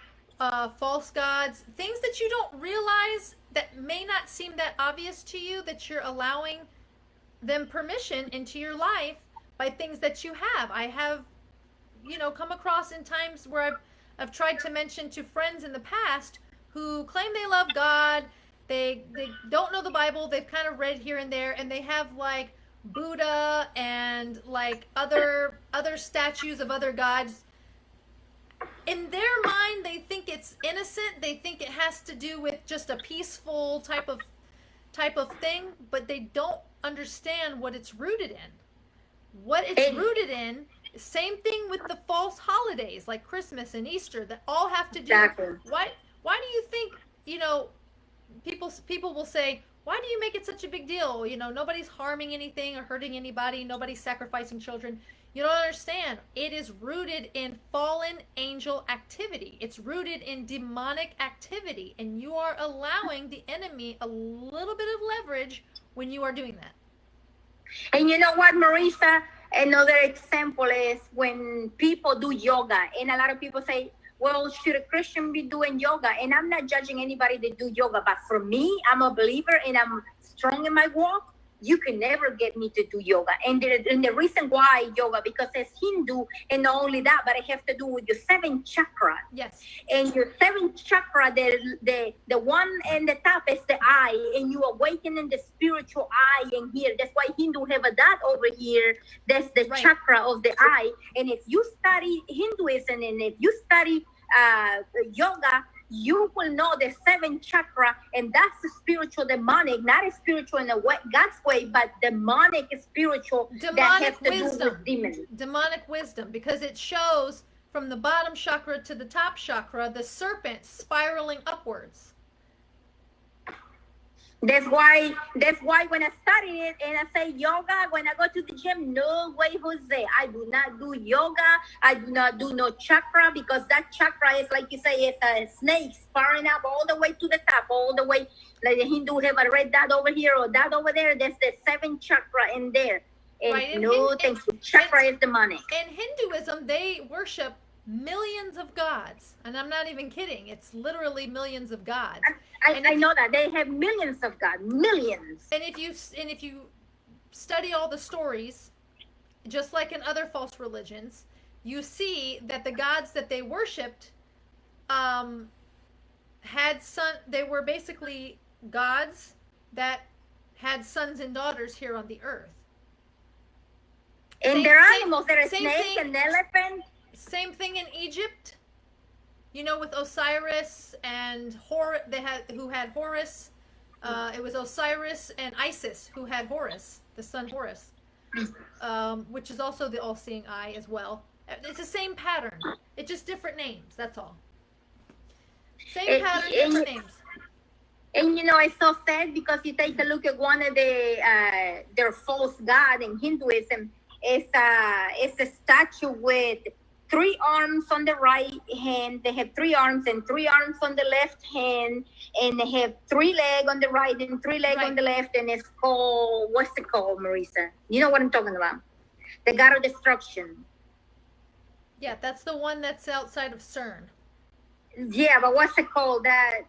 false gods, things that you don't realize, that may not seem that obvious to you, that you're allowing them permission into your life by things that you have. I have, come across in times where I've tried to mention to friends in the past who claim they love God. They don't know the Bible. They've kind of read here and there, and they have like Buddha and like other statues of other gods. In their mind, they think it's innocent. They think it has to do with just a peaceful type of thing, but they don't understand what it's rooted in. What it's rooted in, same thing with the false holidays like Christmas and Easter that all have to do. Why do you think, people will say, why do you make it such a big deal? Nobody's harming anything or hurting anybody. Nobody's sacrificing children. You don't understand. It is rooted in fallen angel activity. It's rooted in demonic activity. And you are allowing the enemy a little bit of leverage when you are doing that. And you know what, Marisa? Another example is when people do yoga. And a lot of people say, well, should a Christian be doing yoga? And I'm not judging anybody that do yoga. But for me, I'm a believer and I'm strong in my walk. You can never get me to do yoga. And the reason why yoga, because it's Hindu, and not only that, but it has to do with your 7 chakra. Yes. And your 7th chakra, the one in the top is the eye, and you awaken in the spiritual eye in here. That's why Hindu have a dot over here. That's the chakra of the eye. And if you study Hinduism and if you study yoga, you will know the 7th chakra, and that's the spiritual demonic, not a spiritual in a way, God's way, but demonic spiritual that has to do with demons. Demonic wisdom, because it shows from the bottom chakra to the top chakra, the serpent spiraling upwards. That's why when I studied it and I say yoga, when I go to the gym, no way, Jose. I do not do yoga. I do not do no chakra, because that chakra is, like you say, it's a snake sparring up all the way to the top, all the way. Like the Hindu have a red dot over here or dot over there. There's the 7 chakra in there. And right. thank you. Chakra is demonic. In Hinduism, they worship millions of gods, and I'm not even kidding. It's literally millions of gods. I know that they have millions of gods, millions. And if you study all the stories, just like in other false religions, you see that the gods that they worshipped they were basically gods that had sons and daughters here on the earth. And their animals, there are snakes and elephants. Same thing in Egypt. You know, with Osiris and who had Horus. It was Osiris and Isis who had Horus, the son Horus, which is also the all-seeing eye as well. It's the same pattern. It's just different names. That's all. Same pattern, different names. And you know, it's so sad, because you take a look at one of their false god in Hinduism. It's a statue with 3 arms on the right hand. They have 3 arms and 3 arms on the left hand, and they have 3 legs on the right and 3 legs on the left. And it's called, what's it called, Marisa? You know what I'm talking about? The god of destruction. Yeah, that's the one that's outside of CERN. Yeah, but what's it called? That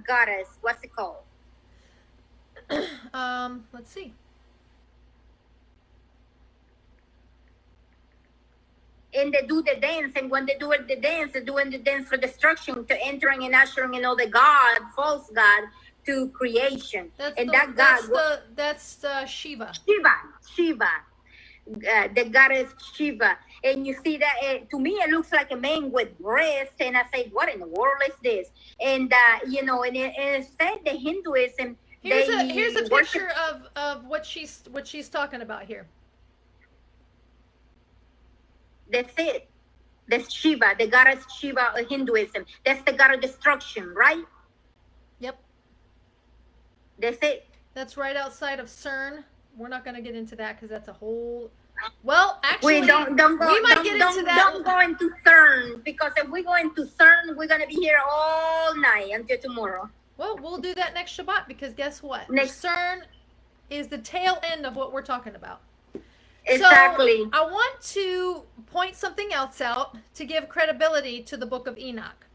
goddess. What's it called? Let's see. And they do the dance, and when they do the dance, they're doing the dance for destruction, to entering and ushering in all the god, false god, to creation. That's Shiva. Shiva. The goddess Shiva. And you see that, to me, it looks like a man with breasts, and I say, what in the world is this? And you know, and it said the Hinduism. Here's a picture of what she's talking about here. That's it. That's Shiva, the goddess Shiva of Hinduism. That's the god of destruction, right? Yep. That's it. That's right outside of CERN. We're not going to get into that because that's a whole. Well, actually, we might get into that. Don't go into CERN, because if we go into CERN, we're going to be here all night until tomorrow. Well, we'll do that next Shabbat, because guess what? CERN is the tail end of what we're talking about. Exactly. So I want to point something else out to give credibility to the Book of Enoch,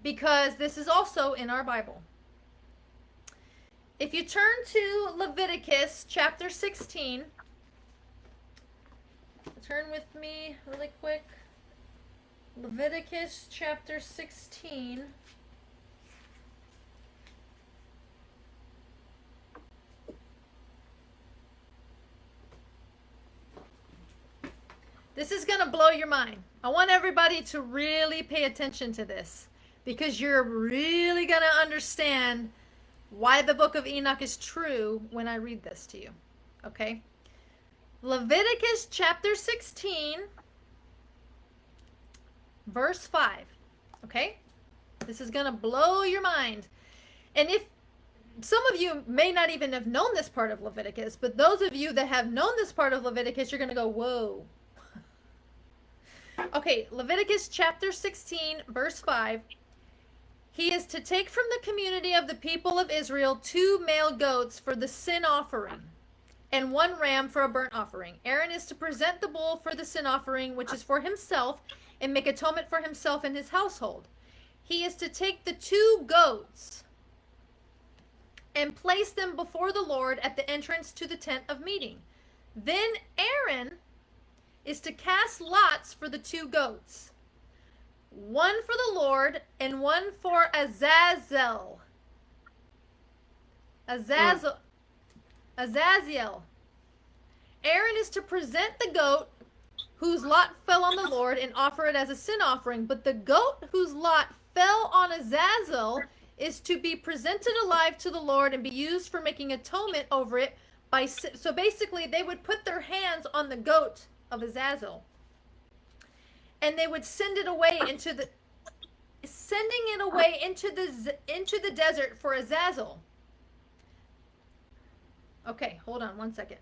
because this is also in our Bible. If you turn to Leviticus chapter 16, turn with me really quick. Leviticus chapter 16. This is going to blow your mind. I want everybody to really pay attention to this, because you're really going to understand why the Book of Enoch is true when I read this to you. Okay? Leviticus chapter 16, verse 5. Okay? This is going to blow your mind. And if some of you may not even have known this part of Leviticus, but those of you that have known this part of Leviticus, you're going to go, whoa. Okay, Leviticus chapter 16, verse 5. He is to take from the community of the people of Israel 2 male goats for the sin offering, and 1 ram for a burnt offering. Aaron is to present the bull for the sin offering, which is for himself, and make atonement for himself and his household. He is to take the 2 goats and place them before the Lord at the entrance to the tent of meeting. Then Aaron is to cast lots for the 2 goats, 1 for the Lord and 1 for Azazel. Azazel. Aaron is to present the goat whose lot fell on the Lord and offer it as a sin offering, but the goat whose lot fell on Azazel is to be presented alive to the Lord and be used for making atonement over it. So basically, they would put their hands on the goat of Azazel, and they would send it away into the desert for Azazel. Okay, hold on one second.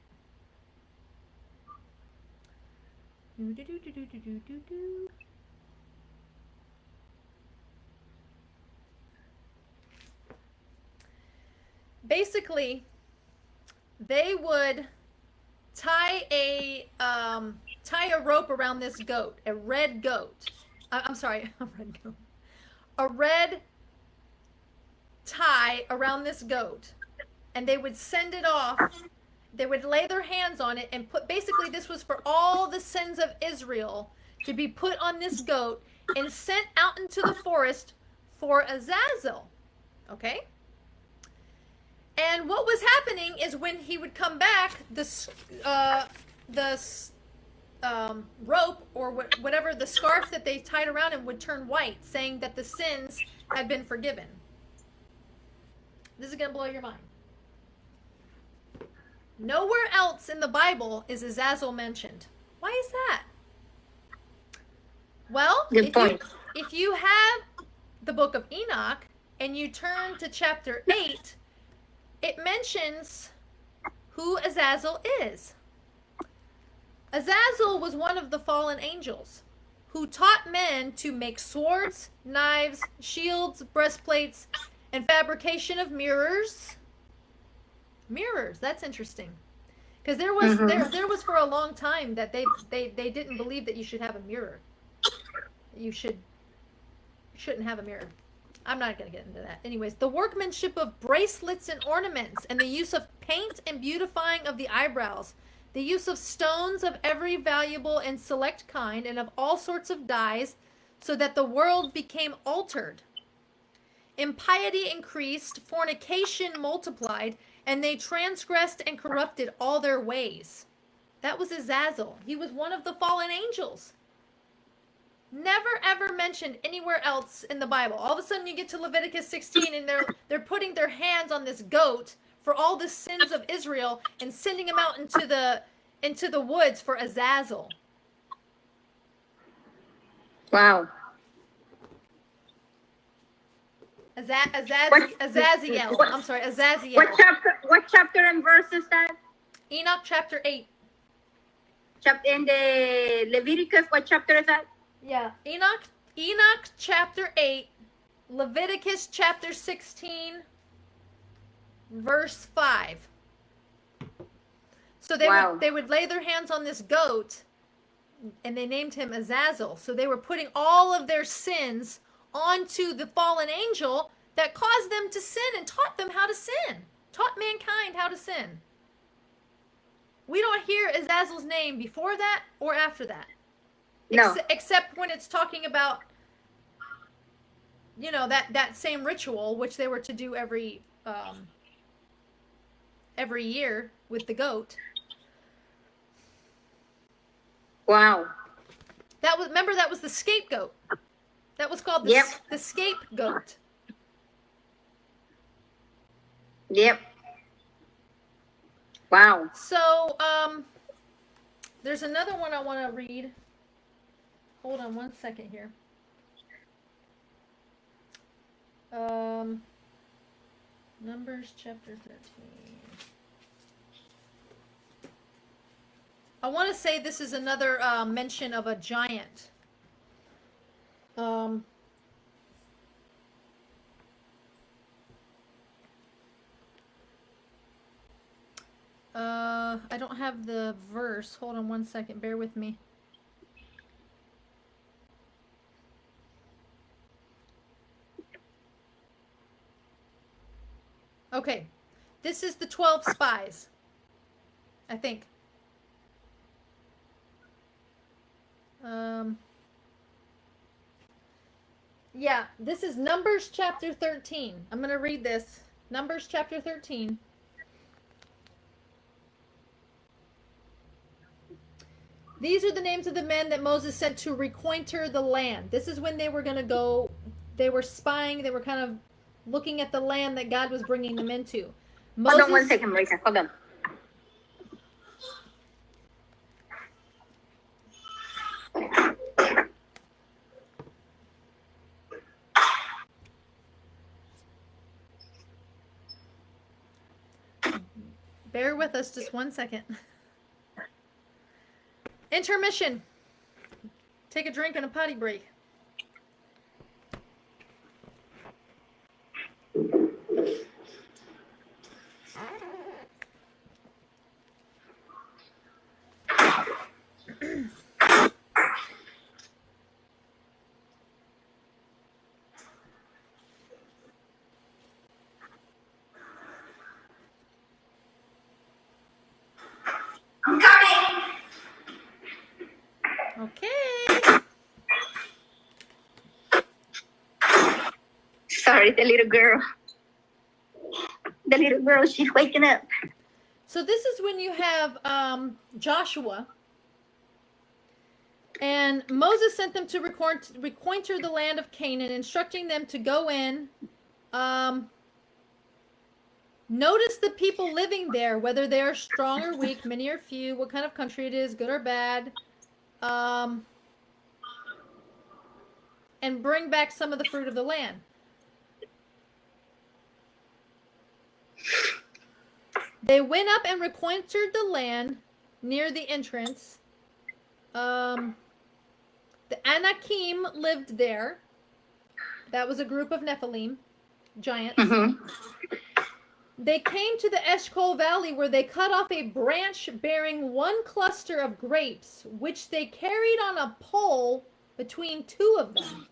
Basically, they would tie a rope around this goat, a red goat. I'm sorry, a red goat. A red tie around this goat, and they would send it off. They would lay their hands on it and put, basically this was for all the sins of Israel to be put on this goat and sent out into the forest for Azazel. Okay? And what was happening is when he would come back, the rope or whatever, the scarf that they tied around him would turn white, saying that the sins had been forgiven. This is going to blow your mind. Nowhere else in the Bible is Azazel mentioned. Why is that? Well, if you have the Book of Enoch and you turn to chapter 8, it mentions who Azazel is. Azazel was one of the fallen angels who taught men to make swords, knives, shields, breastplates, and fabrication of mirrors. Mirrors, that's interesting. Because there was for a long time that they didn't believe that you should have a mirror. You shouldn't have a mirror. I'm not going to get into that. Anyways, the workmanship of bracelets and ornaments, and the use of paint and beautifying of the eyebrows, the use of stones of every valuable and select kind, and of all sorts of dyes, so that the world became altered. Impiety increased, fornication multiplied, and they transgressed and corrupted all their ways. That was Azazel. He was one of the fallen angels. Never ever mentioned anywhere else in the Bible. All of a sudden you get to Leviticus 16 and they're putting their hands on this goat for all the sins of Israel and sending him out into the woods for Azazel. Wow. Azaziel. I'm sorry, Azaziel. What chapter and verse is that? Enoch chapter 8. In the Leviticus, what chapter is that? Yeah, Enoch chapter 8, Leviticus chapter 16, verse 5. So they would lay their hands on this goat, and they named him Azazel. So they were putting all of their sins onto the fallen angel that caused them to sin and taught them how to sin, taught mankind how to sin. We don't hear Azazel's name before that or after that. No. Except when it's talking about, that same ritual, which they were to do every year with the goat. Wow. That was the scapegoat. That was called the scapegoat. Yep. Wow. So, there's another one I want to read. Hold on one second here. Numbers chapter 13. I want to say this is another mention of a giant. I don't have the verse. Hold on one second. Bear with me. Okay. This is the 12 spies, I think. Yeah, this is Numbers chapter 13. I'm going to read this. Numbers chapter 13. These are the names of the men that Moses sent to reconnoiter the land. This is when they were going to go. They were spying. They were kind of looking at the land that God was bringing them into. Hold on one second, Marisa. Hold on. Bear with us just 1 second. Intermission. Take a drink and a potty break. I'm coming. Okay. Sorry, the little girl. The little girl, she's waking up. So this is when you have Joshua. And Moses sent them to reconnoiter the land of Canaan, instructing them to go in. Notice the people living there, whether they are strong or weak, many or few, what kind of country it is, good or bad. And bring back some of the fruit of the land. They went up and reconnoitered the land near the entrance. The Anakim lived there. That was a group of Nephilim, giants. Mm-hmm. They came to the Eshcol Valley, where they cut off a branch bearing one cluster of grapes, which they carried on a pole between two of them.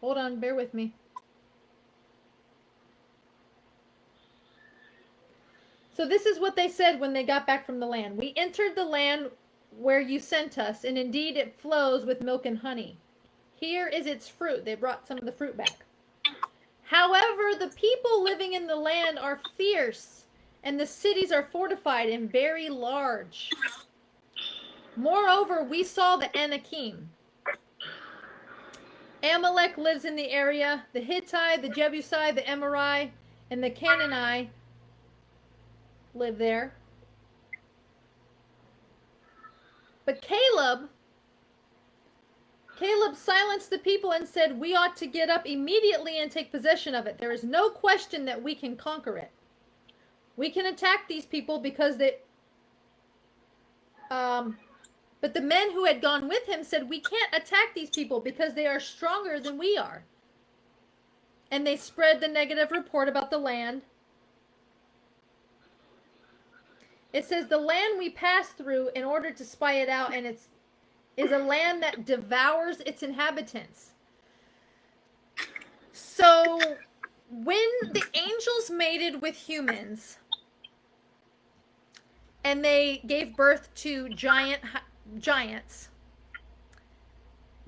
Hold on, bear with me. So this is what they said when they got back from the land. We entered the land where you sent us, and indeed it flows with milk and honey. Here is its fruit. They brought some of the fruit back. However, the people living in the land are fierce, and the cities are fortified and very large. Moreover, we saw the Anakim. Amalek lives in the area. The Hittite, the Jebusite, the Amorite, and the Canaanite live there. But Caleb silenced the people and said, we ought to get up immediately and take possession of it. There is no question that we can conquer it. We can attack these people because they... But the men who had gone with him said, we can't attack these people because they are stronger than we are. And they spread the negative report about the land. It says, the land we passed through in order to spy it out, and it's is a land that devours its inhabitants. So when the angels mated with humans and they gave birth to giants,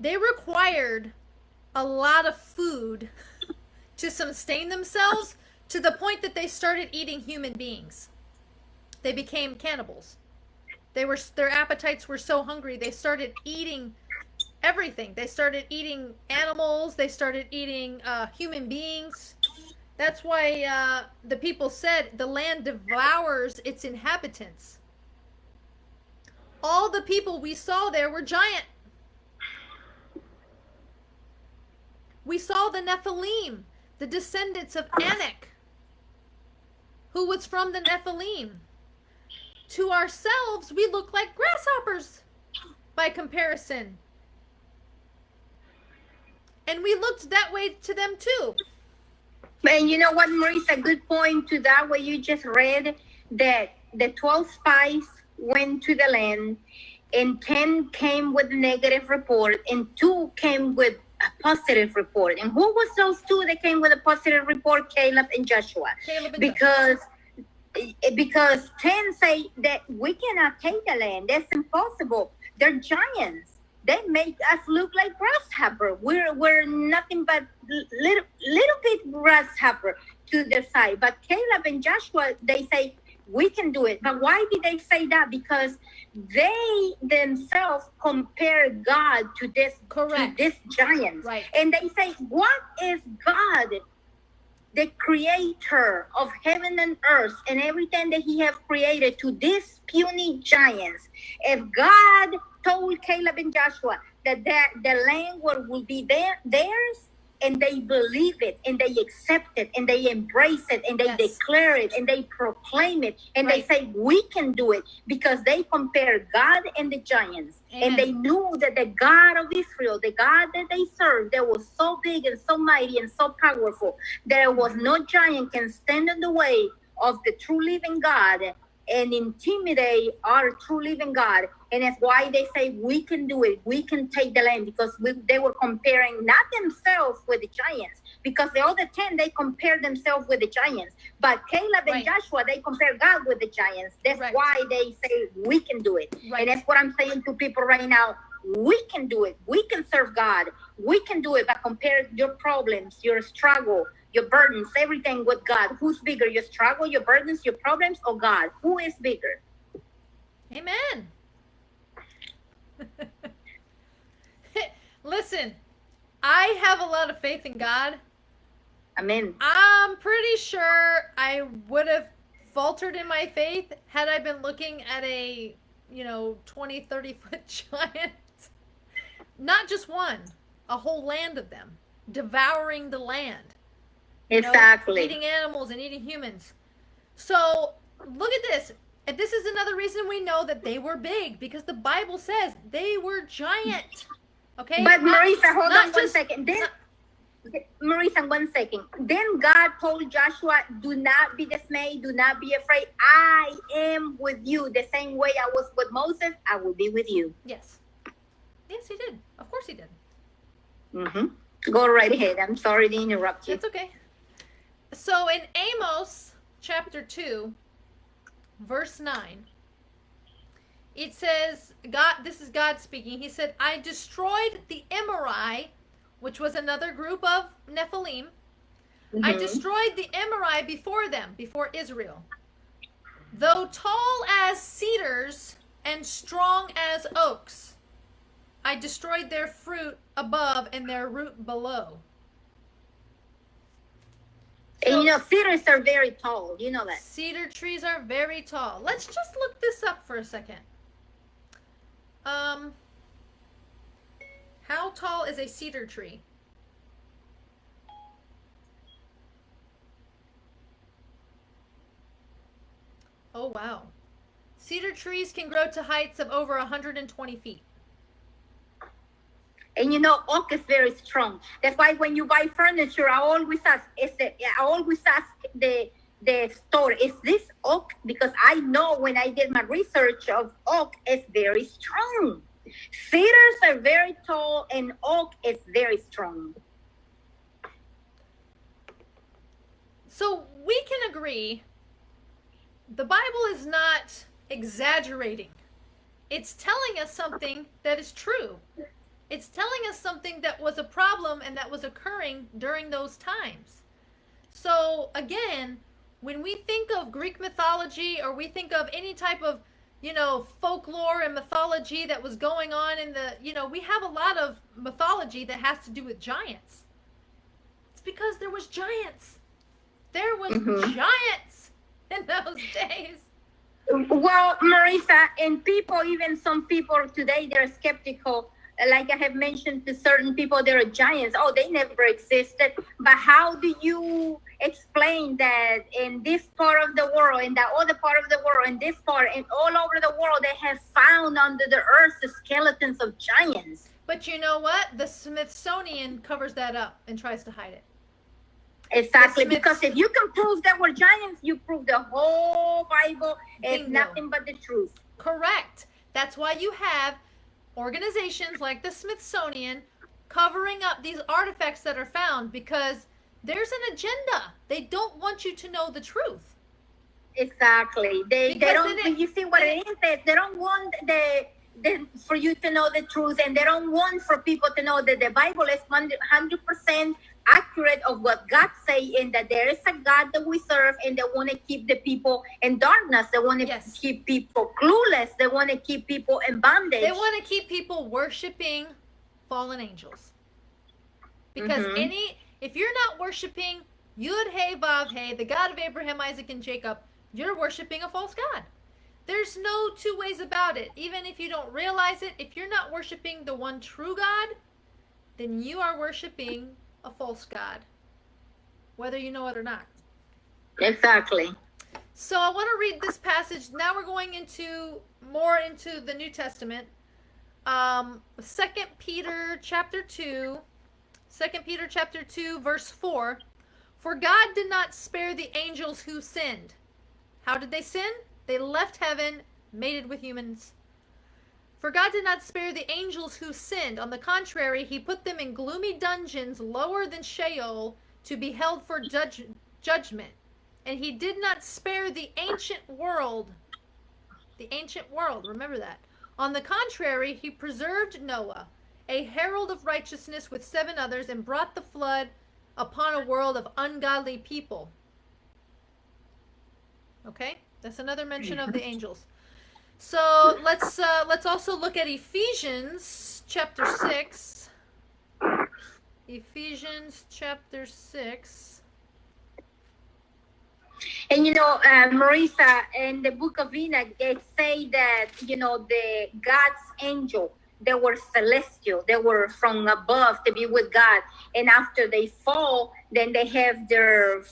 they required a lot of food to sustain themselves, to the point that they started eating human beings. They became cannibals. Their appetites were so hungry, they started eating everything. They started eating animals. They started eating human beings. That's why the people said the land devours its inhabitants. All the people we saw there were giant. We saw the Nephilim, the descendants of Enoch, who was from the Nephilim. To ourselves, we look like grasshoppers by comparison. And we looked that way to them too. And you know what, Marisa, good point to that, what you just read, that the 12 spies went to the land, and 10 came with a negative report, and 2 came with a positive report. And who was those 2 that came with a positive report? Caleb and Joshua. Because 10 say that we cannot take the land. That's impossible. They're giants. They make us look like grasshopper. We're nothing but little bit grasshopper to their side. But Caleb and Joshua, they say we can do it. But why did they say that? Because they themselves compare God to this giant. Right. And they say, what is God, the creator of heaven and earth and everything that he has created, to these puny giants? If God told Caleb and Joshua that the land will be theirs, and they believe it, and they accept it, and they embrace it, and they declare it, and they proclaim it, and they say, we can do it, because they compare God and the giants. Amen. And they knew that the God of Israel, the God that they served, that was so big and so mighty and so powerful, there was no giant can stand in the way of the true living God and intimidate our true living God. And that's why they say we can do it. We can take the land, because they were comparing not themselves with the giants, because the other 10, they compared themselves with the giants. But Caleb and Joshua, they compare God with the giants. That's why they say we can do it. And that's what I'm saying to people right now. We can do it. We can serve God. We can do it. But compare your problems, your struggle, your burdens, everything with God. Who's bigger? Your struggle, your burdens, your problems, or God? Who is bigger? Amen. Listen, I have a lot of faith in God. Amen. I'm pretty sure I would have faltered in my faith had I been looking at a 20, 30 foot giant. Not just one, a whole land of them devouring the land. Exactly. Eating animals and eating humans. So look at this. And this is another reason we know that they were big, because the Bible says they were giant. Okay? But Marisa, hold on 1 second. Marisa, 1 second. Then God told Joshua, do not be dismayed, do not be afraid. I am with you. The same way I was with Moses, I will be with you. Yes. Yes, he did. Of course he did. Mm-hmm. Go right ahead. I'm sorry to interrupt you. It's okay. So in Amos chapter 2, verse 9, it says, this is God speaking. He said, I destroyed the Emori, which was another group of Nephilim. Mm-hmm. I destroyed the Emori before them, before Israel. Though tall as cedars and strong as oaks, I destroyed their fruit above and their root below. So, and cedars are very tall. You know that. Cedar trees are very tall. Let's just look this up for a second. How tall is a cedar tree? Oh, wow. Cedar trees can grow to heights of over 120 feet. And oak is very strong. That's why when you buy furniture, I always ask the store, is this oak? Because I know when I did my research of oak, it's very strong. Cedars are very tall, and oak is very strong. So we can agree, the Bible is not exaggerating. It's telling us something that is true. It's telling us something that was a problem and that was occurring during those times. So again, when we think of Greek mythology, or we think of any type of, folklore and mythology that was going on in the, we have a lot of mythology that has to do with giants. It's because there was giants. There was giants in those days. Well, Marisa, and some people today, they're skeptical. Like I have mentioned to certain people, there are giants. Oh, they never existed. But how do you explain that in this part of the world, in that other part of the world, in this part, and all over the world, they have found under the earth the skeletons of giants? But you know what? The Smithsonian covers that up and tries to hide it. Exactly, because if you can prove there were giants, you prove the whole Bible is nothing but the truth. Correct. That's why you have organizations like the Smithsonian covering up these artifacts that are found, because there's an agenda. They don't want you to know the truth. Exactly. They don't. You see what it is? They don't want for you to know the truth, and they don't want for people to know that the Bible is 100% accurate of what God say, and that there is a God that we serve, and they want to keep the people in darkness. They want to keep people clueless. They want to keep people in bondage. They want to keep people worshiping fallen angels. Because if you're not worshiping Yud Hey Vav Hey, the God of Abraham, Isaac, and Jacob, you're worshiping a false God. There's no two ways about it. Even if you don't realize it, if you're not worshiping the one true God, then you are worshiping a false god, whether you know it or not. Exactly. So I want to read this passage. Now we're going more into the New Testament. 2 Peter chapter 2, verse 4. For God did not spare the angels who sinned. How did they sin? They left heaven, mated with humans. For God did not spare the angels who sinned. On the contrary, he put them in gloomy dungeons lower than Sheol to be held for judgment. And he did not spare the ancient world. The ancient world, remember that. On the contrary, he preserved Noah, a herald of righteousness, with 7 others, and brought the flood upon a world of ungodly people. Okay? That's another mention of the angels. So let's also look at Ephesians chapter 6. Ephesians chapter 6. And Marisa, in the Book of Enoch, it say that the God's angel, they were celestial, they were from above to be with God, and after they fall, then they have their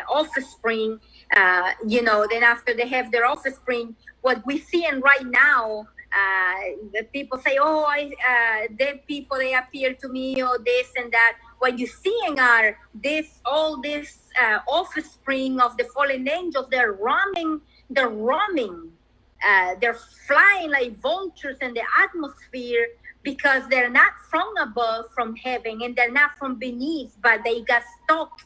offspring. Then after they have their offspring, what we see in right now, the people say, dead people, they appear to me, or this and that. What you're seeing are all this offspring of the fallen angels. They're roaming, they're flying like vultures in the atmosphere, because they're not from above, from heaven, and they're not from beneath, but they got stuck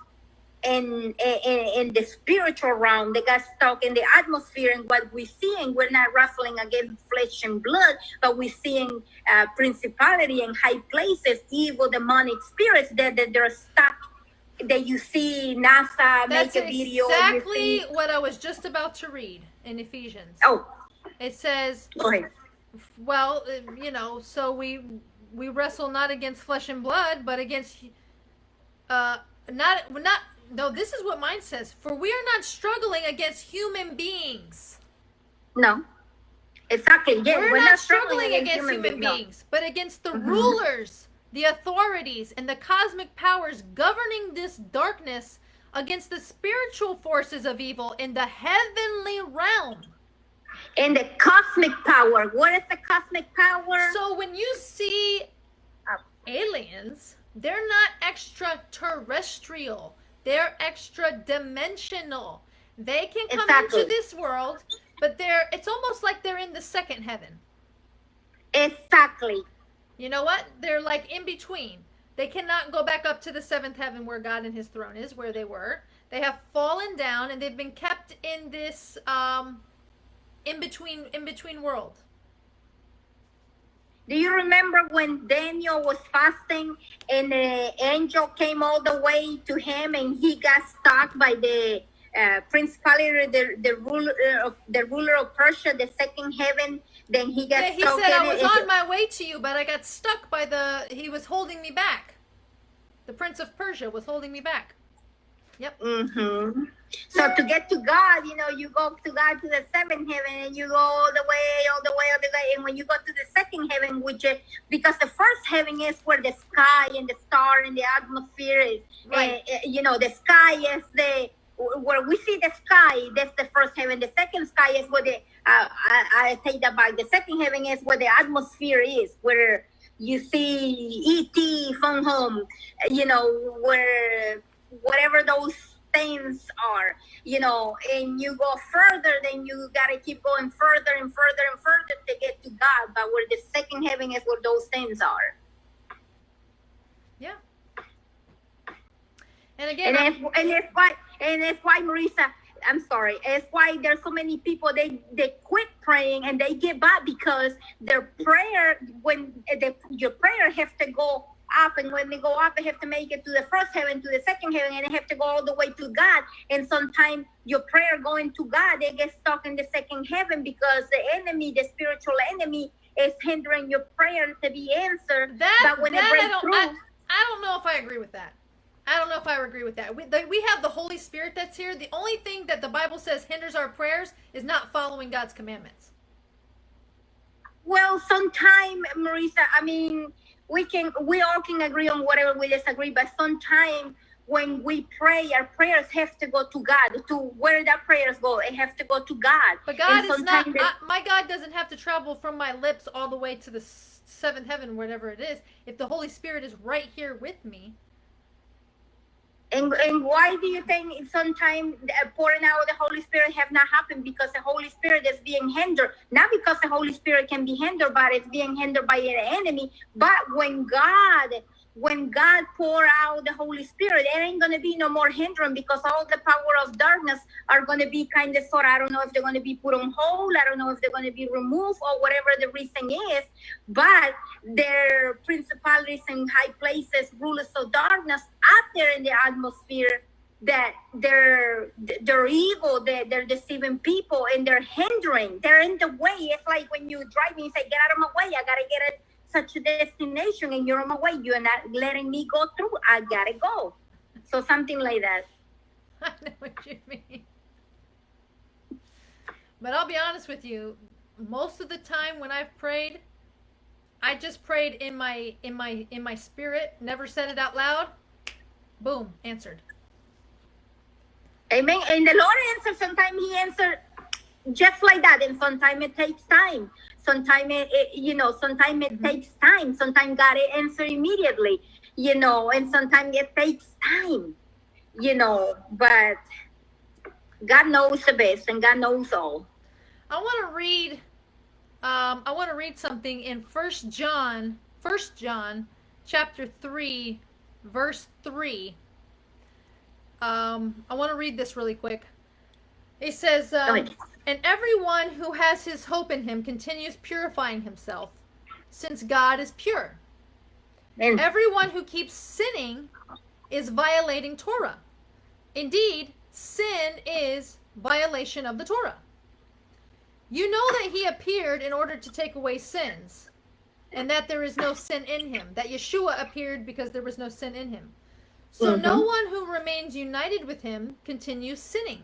in the spiritual realm. They got stuck in the atmosphere. And what we're seeing, we're not wrestling against flesh and blood, but we're seeing principality in high places, evil demonic spirits that they're stuck. That you see NASA make a video. That's exactly what I was just about to read in Ephesians. Oh, it says, well, so we wrestle not against flesh and blood, but against no, this is what mine says. For we are not struggling against human beings. No. Exactly. Yeah, we're not struggling against human beings, but against the rulers, the authorities, and the cosmic powers governing this darkness, against the spiritual forces of evil in the heavenly realm. And the cosmic power. What is the cosmic power? So when you see aliens, they're not extraterrestrial. They're extra dimensional. They can come into this world, but it's almost like they're in the second heaven. Exactly. You know what? They're like in between. They cannot go back up to the 7th heaven where God and his throne is, where they were. They have fallen down, and they've been kept in this in between world. Do you remember when Daniel was fasting and the angel came all the way to him, and he got stuck by the principality, the ruler of Persia, the second heaven? Then he got stuck. He said, I was on my way to you, but I got stuck by he was holding me back. The Prince of Persia was holding me back. Yep. Mm-hmm. So to get to God, you go to God to the 7th heaven, and you go all the way. And when you go to the second heaven, because the first heaven is where the sky and the star and the atmosphere is. Right. The sky is where we see the sky. That's the first heaven. The second sky is where I take that back. The second heaven is where the atmosphere is, where you see E.T. phone home. Where whatever those things are, and you go further, then you got to keep going further and further and further to get to God. But where the second heaven is where those things are. Yeah. And again, it's why Marisa, I'm sorry, it's why there's so many people, they quit praying and they give up, because their prayer, your prayer has to go up, and when they go up, they have to make it to the first heaven, to the second heaven, and they have to go all the way to God. And sometimes your prayer going to God, they get stuck in the second heaven, because the enemy, the spiritual enemy, is hindering your prayer to be answered. I don't know if I agree with that. I don't know if I agree with that. We have the Holy Spirit that's here. The only thing that the Bible says hinders our prayers is not following God's commandments. Well, sometime, Marisa, I mean, we all can agree on whatever we disagree, but sometime when we pray, our prayers have to go to God. To where the prayers go, it has to go to God. But God is not, my God doesn't have to travel from my lips all the way to the seventh heaven, whatever it is. If the Holy Spirit is right here with me. And why do you think sometimes pouring out of the Holy Spirit have not happened? Because the Holy Spirit is being hindered. Not because the Holy Spirit can be hindered, but it's being hindered by an enemy. But when God pour out the Holy Spirit, there ain't going to be no more hindrance, because all the power of darkness are going to be kind of sort of, I don't know if they're going to be put on hold. I don't know if they're going to be removed or whatever the reason is. But their principalities and high places, rulers of darkness out there in the atmosphere, that they're evil, they're deceiving people, and they're hindering. They're in the way. It's like when you're driving, you say, get out of my way. I got to get it. Such a destination, and you're on my way. You're not letting me go through. I gotta go. So something like that. I know what you mean. But I'll be honest with you. Most of the time when I've prayed, I just prayed in my spirit. Never said it out loud. Boom, answered. Amen. And the Lord answers. Sometimes He answers just like that, and sometimes it takes time. Sometimes it takes time. Sometimes God answers immediately, and sometimes it takes time, but God knows the best, and God knows all. I want to read something in 1 John chapter 3, verse 3. I want to read this really quick. It says, and everyone who has his hope in him continues purifying himself, since God is pure. And everyone who keeps sinning is violating Torah. Indeed, sin is violation of the Torah. You know that he appeared in order to take away sins, and that there is no sin in him. That Yeshua appeared because there was no sin in him. So no one who remains united with him continues sinning.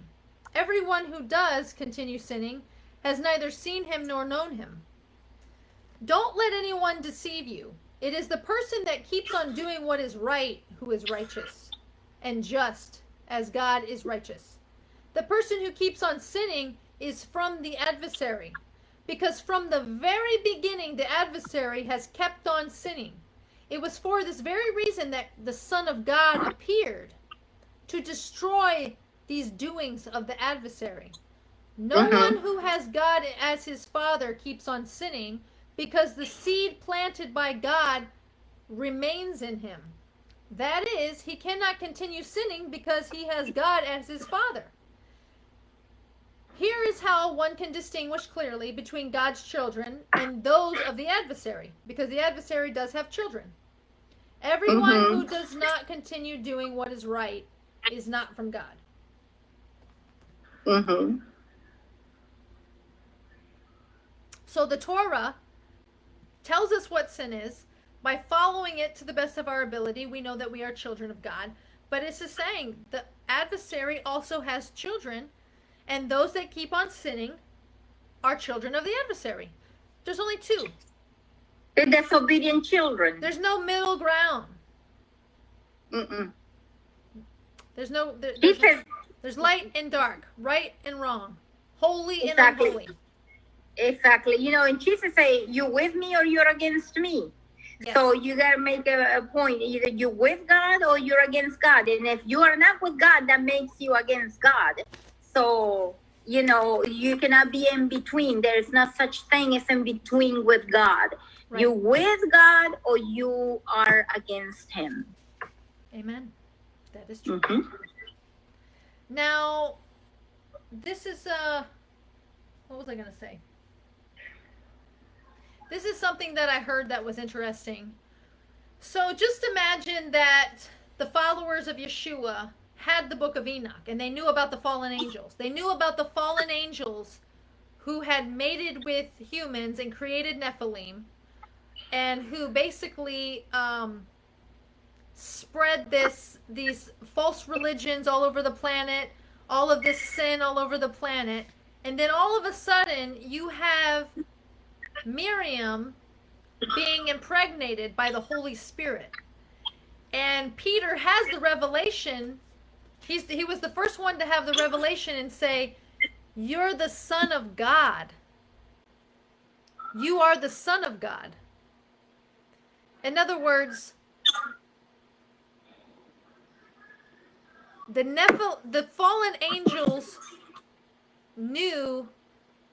Everyone who does continue sinning has neither seen him nor known him. Don't let anyone deceive you. It is the person that keeps on doing what is right who is righteous and just, as God is righteous. The person who keeps on sinning is from the adversary, because from the very beginning the adversary has kept on sinning. It was for this very reason that the Son of God appeared, to destroy these doings of the adversary. No one who has God as his father keeps on sinning, because the seed planted by God remains in him. That is, he cannot continue sinning because he has God as his father. Here is how one can distinguish clearly between God's children and those of the adversary, because the adversary does have children. Everyone who does not continue doing what is right is not from God. So the Torah tells us what sin is. By following it to the best of our ability, we know that we are children of God. But it's just saying the adversary also has children, and those that keep on sinning are children of the adversary. There's only two. The disobedient children. There's no middle ground. There's no... There's light and dark, right and wrong, holy and unholy. Exactly. And Jesus say, you with me or you're against me. Yes. So you got to make a point. Either you're with God or you're against God. And if you are not with God, that makes you against God. So, you cannot be in between. There's not such thing as in between with God. Right. You're with God or you are against him. Amen. That is true. Now, this is, what was I going to say? This is something that I heard that was interesting. So just imagine that the followers of Yeshua had the Book of Enoch, and they knew about the fallen angels. They knew about the fallen angels who had mated with humans and created Nephilim, and who basically spread these false religions all over the planet, all of this sin all over the planet, and then all of a sudden you have Miriam being impregnated by the Holy Spirit. And Peter has the revelation. He was the first one to have the revelation and say, "You're the Son of God. You are the Son of God." In other words, the fallen angels knew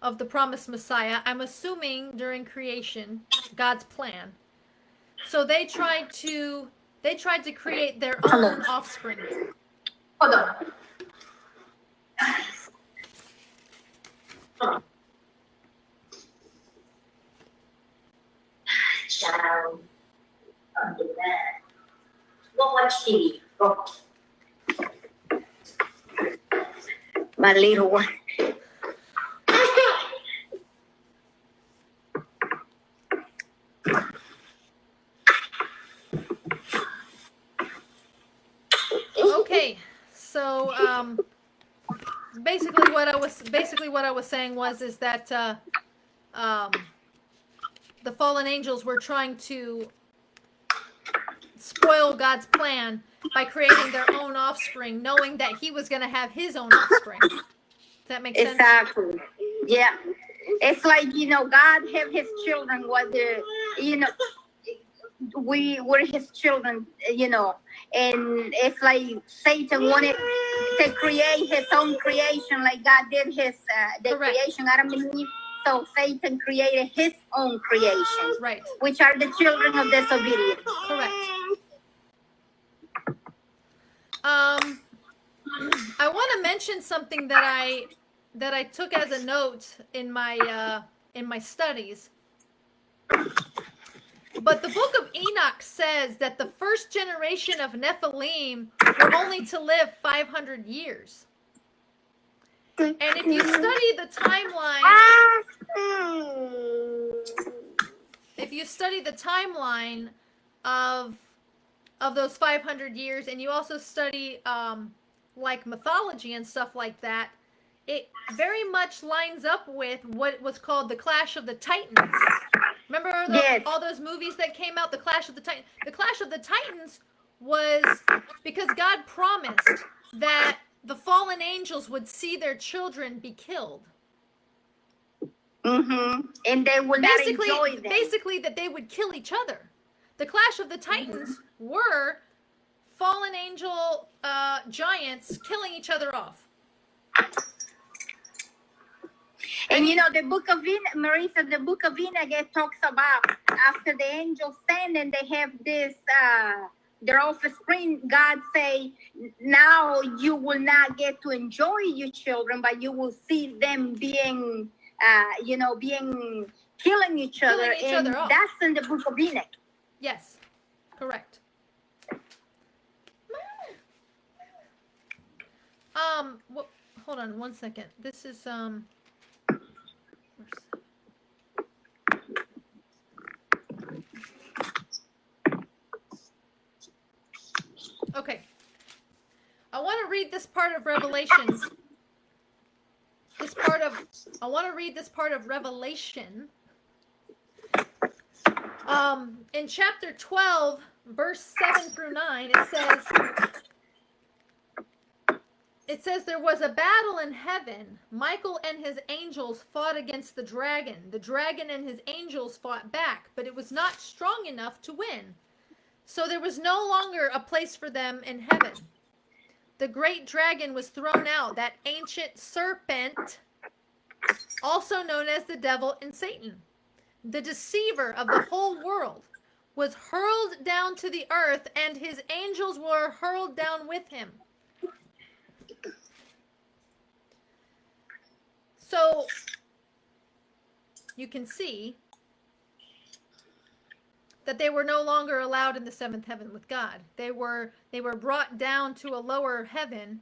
of the promised Messiah. I'm assuming during creation, God's plan. So they tried to create their own offspring. Hold on. Child on the bed. Go watch TV. Go. My little one. Okay, so basically what I was saying is that the fallen angels were trying to spoil God's plan by creating their own offspring, knowing that He was going to have His own offspring. Does that make sense? Exactly. Yeah. It's like, God have His children, whether, we were His children, and it's like Satan wanted to create his own creation like God did the creation, Adam and Eve. So Satan created his own creation, right? Which are the children of disobedience. Correct. I want to mention something that I took as a note in my studies. But the Book of Enoch says that the first generation of Nephilim were only to live 500 years. And if you study the timeline, of those 500 years, and you also study like mythology and stuff like that, it very much lines up with what was called the Clash of the Titans. Remember all those movies that came out, the Clash of the Titans? The Clash of the Titans was because God promised that the fallen angels would see their children be killed. Mm-hmm. And they would not enjoy them. Basically, that they would kill each other. The Clash of the Titans were fallen angel giants killing each other off. And the Book of Enoch, Marisa, the Book of Enoch, it talks about after the angels stand and they have this, their offspring, God say, now you will not get to enjoy your children, but you will see them being, killing each other. And that's in the Book of Enoch. Yes, correct. Hold on one second. This is, okay. I want to read this part of Revelations. I want to read this part of Revelation. In chapter 12, verse 7 through 9, it says, there was a battle in heaven. Michael and his angels fought against the dragon. The dragon and his angels fought back, but it was not strong enough to win. So there was no longer a place for them in heaven. The great dragon was thrown out, that ancient serpent, also known as the devil and Satan, the deceiver of the whole world, was hurled down to the earth, and his angels were hurled down with him. So you can see that they were no longer allowed in the seventh heaven with God. They were brought down to a lower heaven.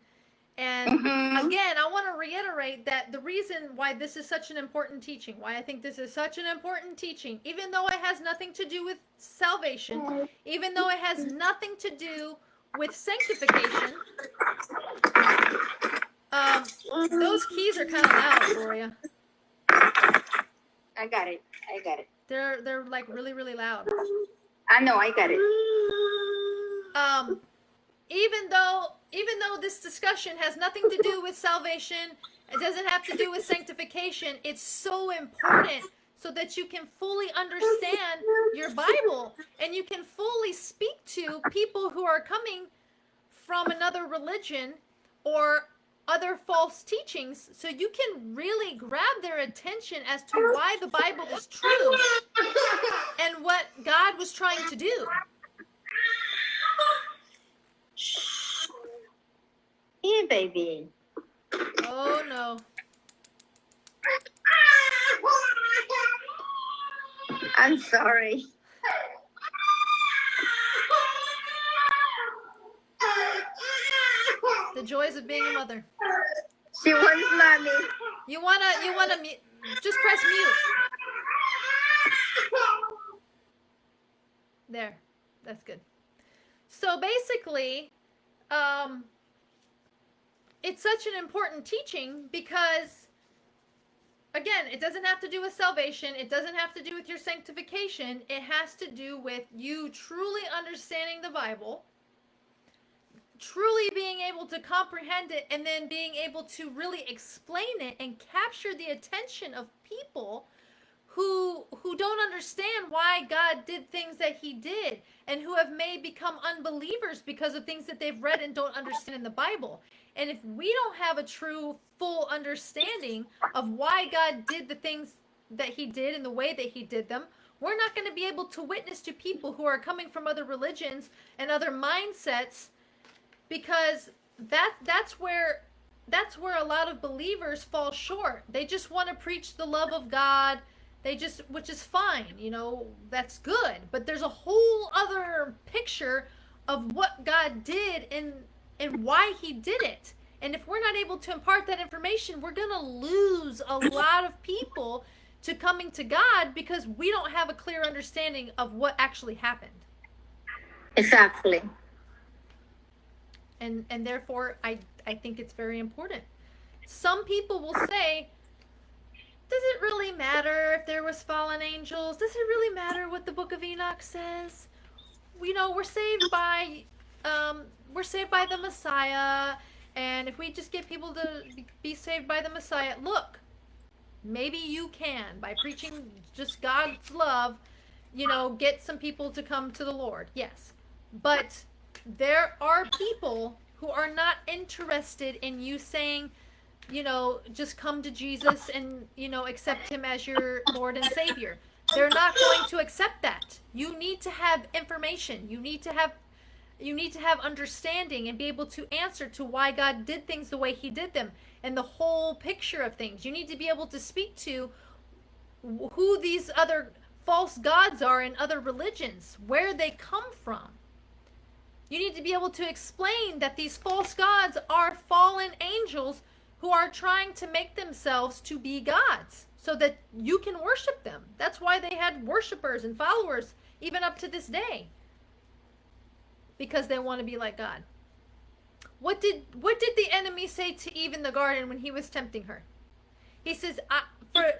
And again, I want to reiterate that the reason why this is such an important teaching, why I think this is such an important teaching, even though it has nothing to do with salvation, even though it has nothing to do with sanctification. Those keys are kind of loud, Gloria. I got it. They're like really, really loud. I know, I got it. Even though this discussion has nothing to do with salvation, it doesn't have to do with sanctification, it's so important so that you can fully understand your Bible and you can fully speak to people who are coming from another religion or other false teachings, so you can really grab their attention as to why the Bible is true and what God was trying to do. Here, baby. Oh no. I'm sorry. The joys of being a mother. She wants mommy. You wanna mute? Just press mute. There, that's good. So basically, it's such an important teaching because, again, it doesn't have to do with salvation. It doesn't have to do with your sanctification. It has to do with you truly understanding the Bible, truly being able to comprehend it, and then being able to really explain it and capture the attention of people who don't understand why God did things that he did, and who have become unbelievers because of things that they've read and don't understand in the Bible. And if we don't have a true, full understanding of why God did the things that he did and the way that he did them, we're not going to be able to witness to people who are coming from other religions and other mindsets, because that's where a lot of believers fall short. They just want to preach the love of God. Which is fine, that's good. But there's a whole other picture of what God did and why he did it. And if we're not able to impart that information, we're going to lose a lot of people to coming to God because we don't have a clear understanding of what actually happened. Exactly. And therefore, I think it's very important. Some people will say, does it really matter if there was fallen angels? Does it really matter what the Book of Enoch says? We're saved by the Messiah, and if we just get people to be saved by the Messiah, look, maybe you can, by preaching just God's love, get some people to come to the Lord. Yes. But there are people who are not interested in you saying, just come to Jesus and, accept him as your Lord and Savior. They're not going to accept that. You need to have information. You need to have understanding and be able to answer to why God did things the way he did them and the whole picture of things. You need to be able to speak to who these other false gods are in other religions, where they come from. You need to be able to explain that these false gods are fallen angels who are trying to make themselves to be gods so that you can worship them. That's why they had worshipers and followers even up to this day, because they want to be like God. What did the enemy say to Eve in the garden when he was tempting her? He says, "For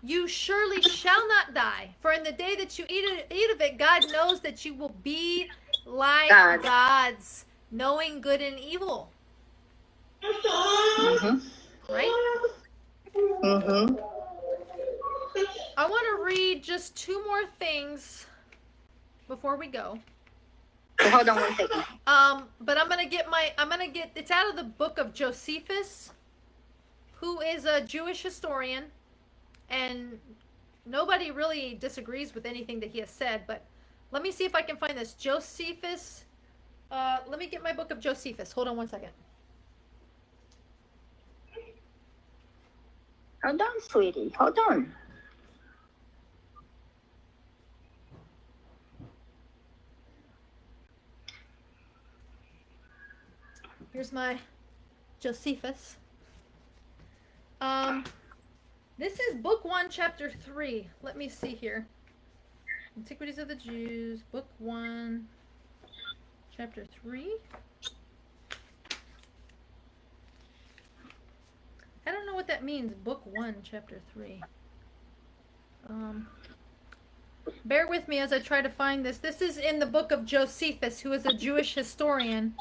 you surely shall not die, for in the day that you eat of it, God knows that you will be like gods, knowing good and evil." Mm-hmm. Right? Mm-hmm. I want to read just two more things before we go. Hold on 1 second. But I'm gonna get it's out of the book of Josephus, who is a Jewish historian, and nobody really disagrees with anything that he has said, but let me see if I can find this. Josephus, let me get my book of Josephus. Hold on 1 second. Hold on, sweetie. Hold on. Here's my Josephus. This is book 1, chapter 3. Let me see here. Antiquities of the Jews, book 1, chapter 3. I don't know what that means, Book 1, chapter 3. Bear with me as I try to find this. This is in the book of Josephus, who is a Jewish historian.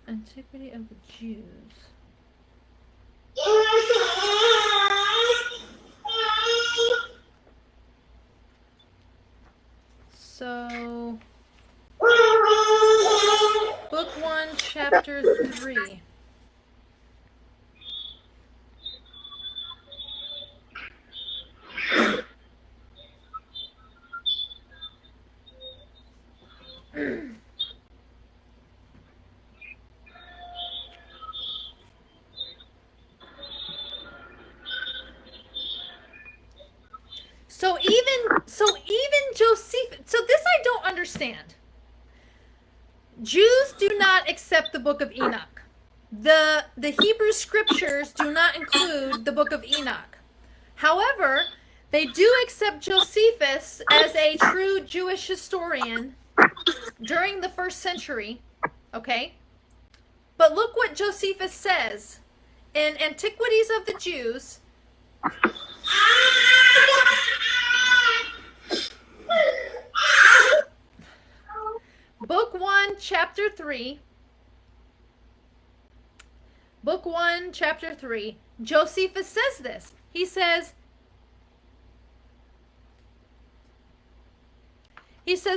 Antiquity of the Jews. So, Book 1, chapter 3. So even Josephus, so this I don't understand. Jews do not accept the Book of Enoch. The Hebrew scriptures do not include the Book of Enoch. However, they do accept Josephus as a true Jewish historian during the 1st century, okay? But look what Josephus says in Antiquities of the Jews. Book 1, chapter 3. Book 1, chapter 3. Josephus says this. He says,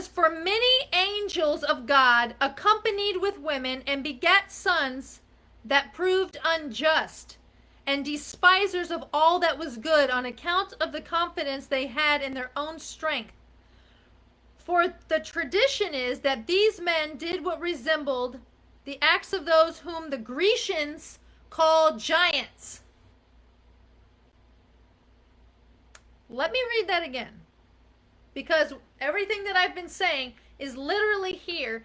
for many angels of God accompanied with women and begat sons that proved unjust and despisers of all that was good on account of the confidence they had in their own strength. For the tradition is that these men did what resembled the acts of those whom the Grecians called giants. Let me read that again, because everything that I've been saying is literally here.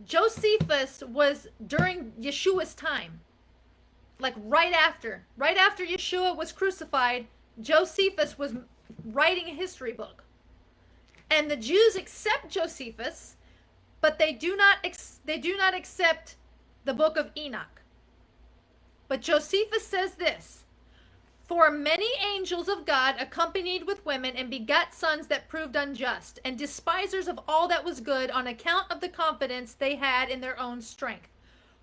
Josephus was during Yeshua's time, like right after Yeshua was crucified. Josephus was writing a history book. And the Jews accept Josephus, but they do not accept the Book of Enoch. But Josephus says this: for many angels of God accompanied with women and begat sons that proved unjust, and despisers of all that was good on account of the confidence they had in their own strength.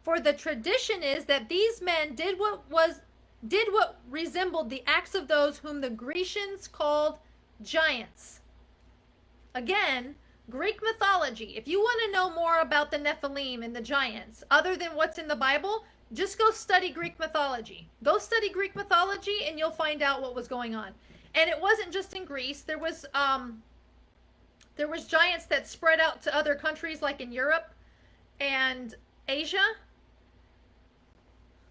For the tradition is that these men did what resembled the acts of those whom the Grecians called giants. Again, Greek mythology. If you want to know more about the Nephilim and the giants, other than what's in the Bible, just go study Greek mythology. Go study Greek mythology and you'll find out what was going on. And it wasn't just in Greece. There was giants that spread out to other countries like in Europe and Asia.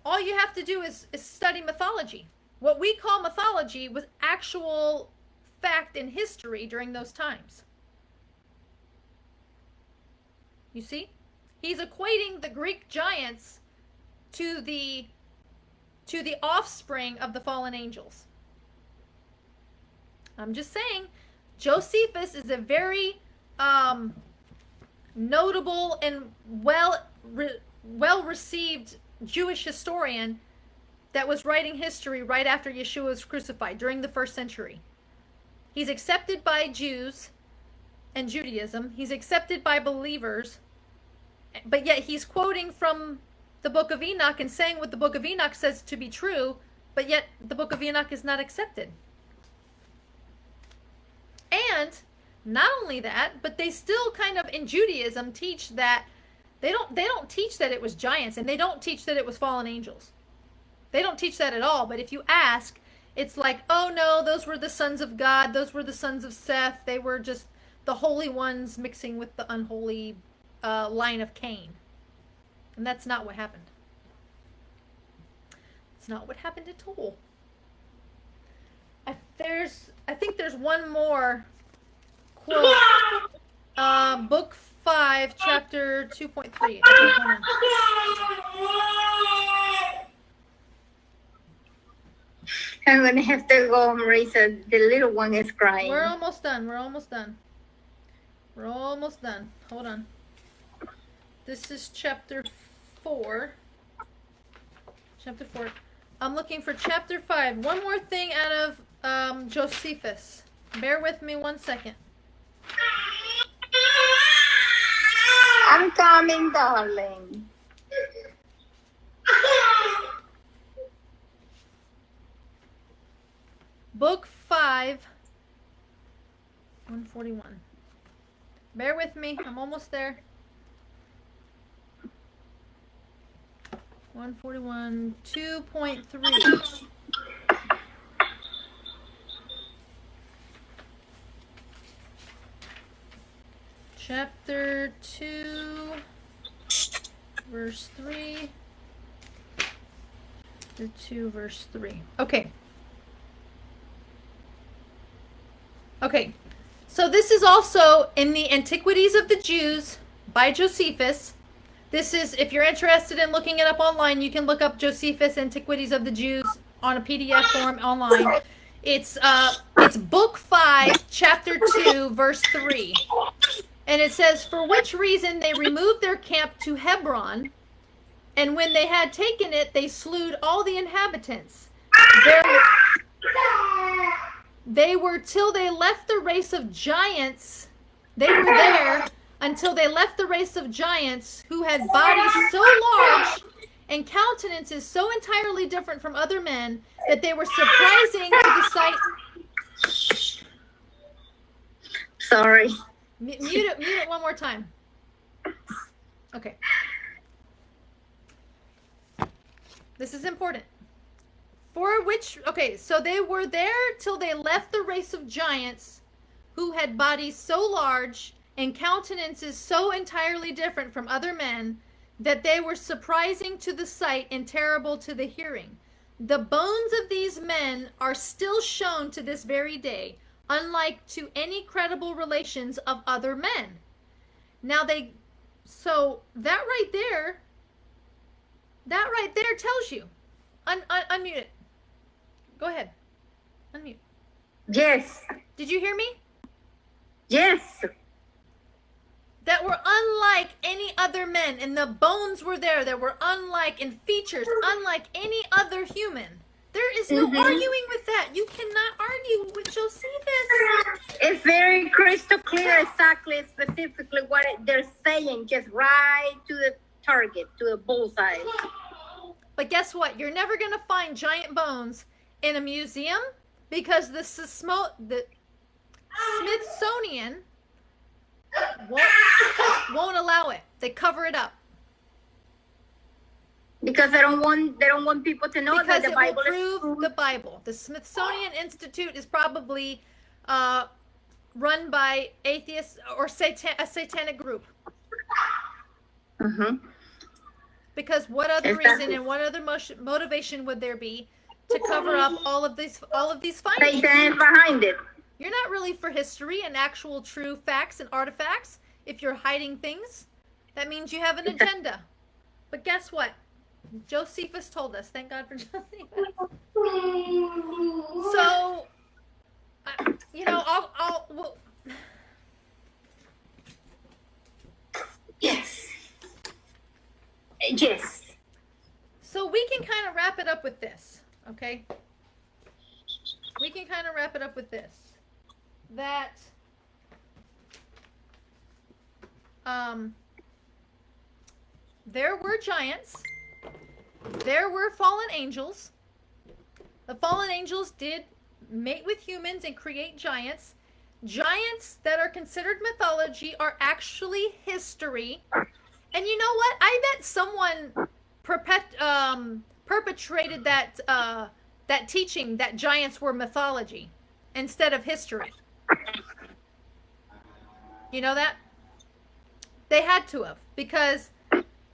All you have to do is study mythology. What we call mythology was actual fact in history during those times. You see? He's equating the Greek giants to the offspring of the fallen angels. I'm just saying, Josephus is a very notable and well received Jewish historian that was writing history right after Yeshua was crucified during the 1st century. He's accepted by Jews and Judaism. He's accepted by believers, but yet he's quoting from the Book of Enoch and saying what the Book of Enoch says to be true, but yet the Book of Enoch is not accepted. And not only that, but they still kind of in Judaism teach that they don't teach that it was giants, and they don't teach that it was fallen angels. They don't teach that at all. But if you ask, it's like, oh no, those were the sons of God, those were the sons of Seth, they were just the holy ones mixing with the unholy line of Cain. And that's not what happened. It's not what happened at all. I think there's one more quote. Book 5, chapter 2.3. Okay, hold on. I'm going to have to go, Marisa. The little one is crying. We're almost done. We're almost done. Hold on. This is chapter 4. Chapter 4. I'm looking for chapter 5. One more thing out of Josephus. Bear with me 1 second. I'm coming, darling. Book 5, 141. Bear with me. I'm almost there. 141, 2.3. Chapter 2, verse 3. Chapter 2, verse 3. Okay. Okay. So this is also in the Antiquities of the Jews by Josephus. This is, if you're interested in looking it up online, you can look up Josephus Antiquities of the Jews on a PDF form online. It's book 5, chapter 2, verse 3. And it says, for which reason they removed their camp to Hebron, and when they had taken it, they slew all the inhabitants. They were till they left the race of giants. They were there until they left the race of giants who had bodies so large and countenances so entirely different from other men that they were surprising to the sight. Sorry. Mute it one more time. Okay. This is important. For which, okay, so they were there till they left the race of giants who had bodies so large and countenances so entirely different from other men that they were surprising to the sight and terrible to the hearing. The bones of these men are still shown to this very day, unlike to any credible relations of other men. Now so that right there tells you. Unmute it. Go ahead. Unmute. Yes. Did you hear me? Yes. That were unlike any other men, and the bones were there that were unlike, in features unlike any other human. There is no arguing with that. You cannot argue with Josephus. It's very crystal clear, exactly, specifically what they're saying, just right to the target, to the bullseye. But guess what? You're never going to find giant bones in a museum because the Smithsonian won't allow it. They cover it up. Because they don't want people to know because that the Bible will is prove the Bible. The Smithsonian Institute is probably run by atheists or a satanic group. Mm-hmm. Because what other reason and what other motivation would there be to cover up all of these findings? Satan is behind it. You're not really for history and actual true facts and artifacts. If you're hiding things, that means you have an agenda. But guess what? Josephus told us. Thank God for Josephus. So, well, Yes. Yes. So we can kind of wrap it up with this, okay? We can kind of wrap it up with this. That there were giants. There were fallen angels. The fallen angels did mate with humans and create giants. Giants that are considered mythology are actually history. And you know what? I bet someone perpetrated that teaching that giants were mythology instead of history. You know that? They had to have, because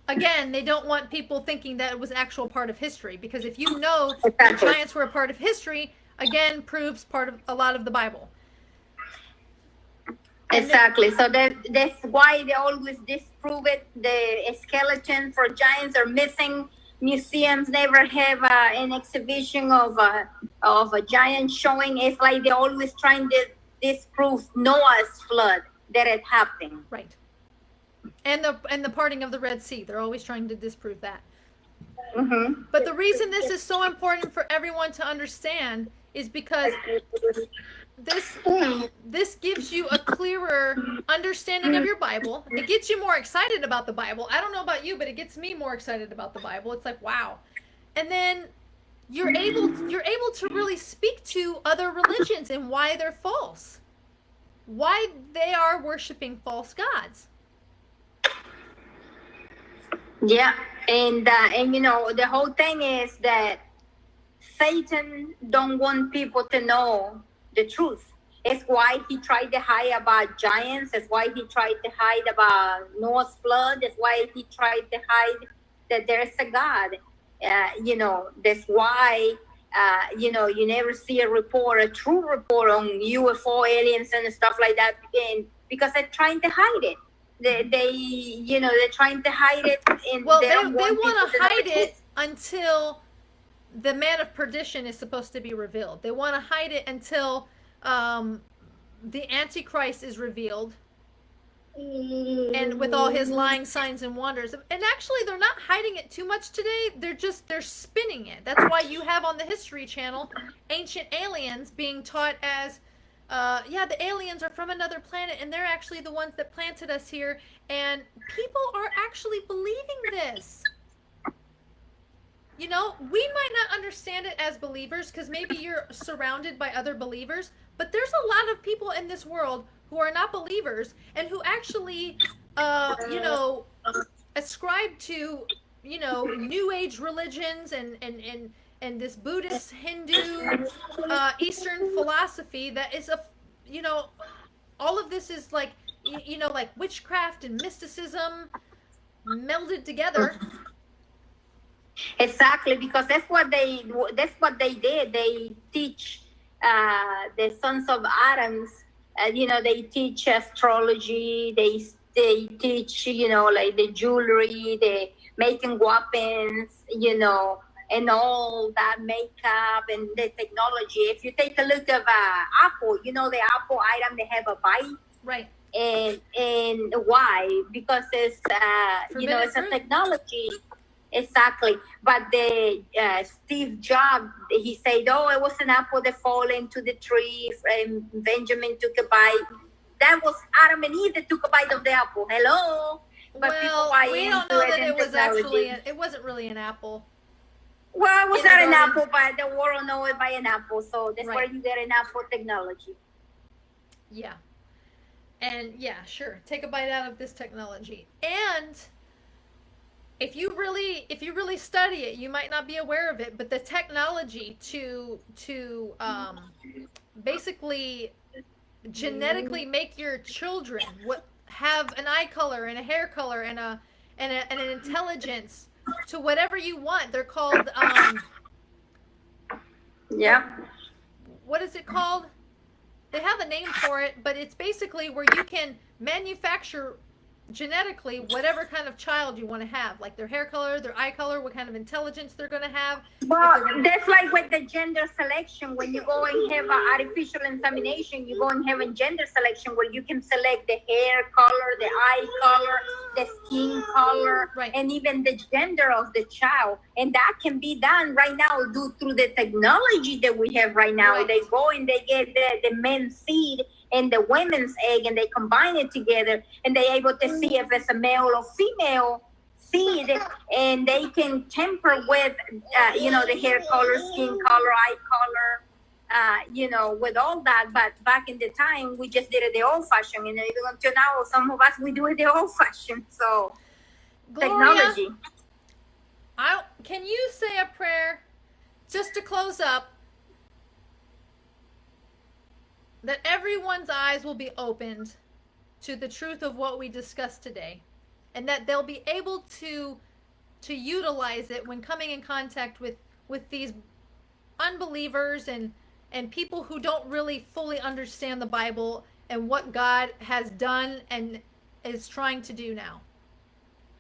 again, they don't want people thinking that it was actual part of history, because if you know that giants were a part of history, again, proves part of a lot of the Bible. Exactly. So that's why they always disprove it. The skeleton for giants are missing. Museums never have an exhibition of a giant showing. It's like they're always trying to disprove Noah's flood. that it happened. Right. And the parting of the Red Sea. They're always trying to disprove that. Mm-hmm. But the reason this is so important for everyone to understand is because this gives you a clearer understanding of your Bible. It gets you more excited about the Bible. I don't know about you, but it gets me more excited about the Bible. It's like, wow. And then you're able to really speak to other religions and why they're false. Why they are worshiping false gods. Yeah, and you know, the whole thing is that Satan don't want people to know the truth. It's why he tried to hide about giants. It's why he tried to hide about Noah's flood. It's why he tried to hide that there is a God. You know, that's why you know, you never see a true report on UFO aliens and stuff like that, and because they're trying to hide it. They you know, they're trying to hide it. And well, they want to hide it until the man of perdition is supposed to be revealed. They want to hide it until the Antichrist is revealed, and with all his lying signs and wonders. And actually, they're not hiding it too much today. They're spinning it. That's why you have on the History Channel ancient aliens being taught as yeah, the aliens are from another planet and they're actually the ones that planted us here. And people are actually believing this. You know, we might not understand it as believers because maybe you're surrounded by other believers, but there's a lot of people in this world who are not believers and who actually, you know, ascribe to, you know, New Age religions and this Buddhist, Hindu, Eastern philosophy that is you know, all of this is like, you know, like witchcraft and mysticism melded together. Exactly, because that's what they did. They teach the sons of Adams. You know, they teach astrology. They teach, you know, like the jewelry, the making weapons, you know, and all that makeup and the technology. If you take a look at Apple, you know, the Apple item, they have a bite. Right. And why? Because it's you know, it's a technology. Exactly. But the Steve Jobs, he said, oh, it was an apple that fell into the tree and Benjamin took a bite. That was Adam and Eve that took a bite of the apple. Hello. But well, we don't know that it was actually it wasn't really an apple. Well, it was not an apple, but the world know it by an apple. So that's where you get an apple technology. Yeah. And yeah, sure. Take a bite out of this technology. And if you really study it, you might not be aware of it, but the technology to basically genetically make your children have an eye color and a hair color and an intelligence to whatever you want. They're called yeah. What is it called? They have a name for it, but it's basically where you can manufacture genetically whatever kind of child you want to have, like their hair color, their eye color, what kind of intelligence they're going to have. Well, that's like with the gender selection. When you go and have an artificial insemination, you go and have a gender selection where you can select the hair color, the eye color, the skin color, and even the gender of the child. And that can be done right now due through the technology that we have right now. They go and they get the men's seed and the women's egg and they combine it together and they're able to see if it's a male or female seed, and they can temper with you know, the hair color, skin color, eye color, you know, with all that. But back in the time we just did it the old fashioned, and even until now some of us we do it the old fashioned. So Gloria, technology. Can you say a prayer just to close up, that everyone's eyes will be opened to the truth of what we discussed today, and that they'll be able to utilize it when coming in contact with these unbelievers and people who don't really fully understand the Bible and what God has done and is trying to do now.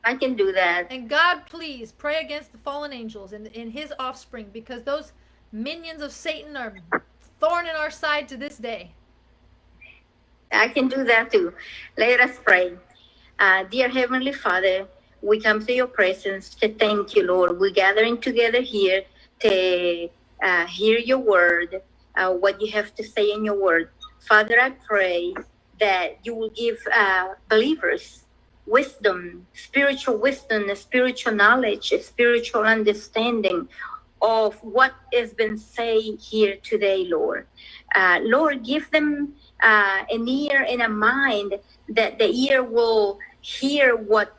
I can do that. And God, please pray against the fallen angels and his offspring, because those minions of Satan are thorn in our side to this day. I can do that too. Let us pray. Dear Heavenly Father, we come to your presence to thank you, Lord. We're gathering together here to hear your word, what you have to say in your word. Father, I pray that you will give believers wisdom, spiritual knowledge, spiritual understanding of what has been said here today, Lord. Lord, give them an ear and a mind that the ear will hear what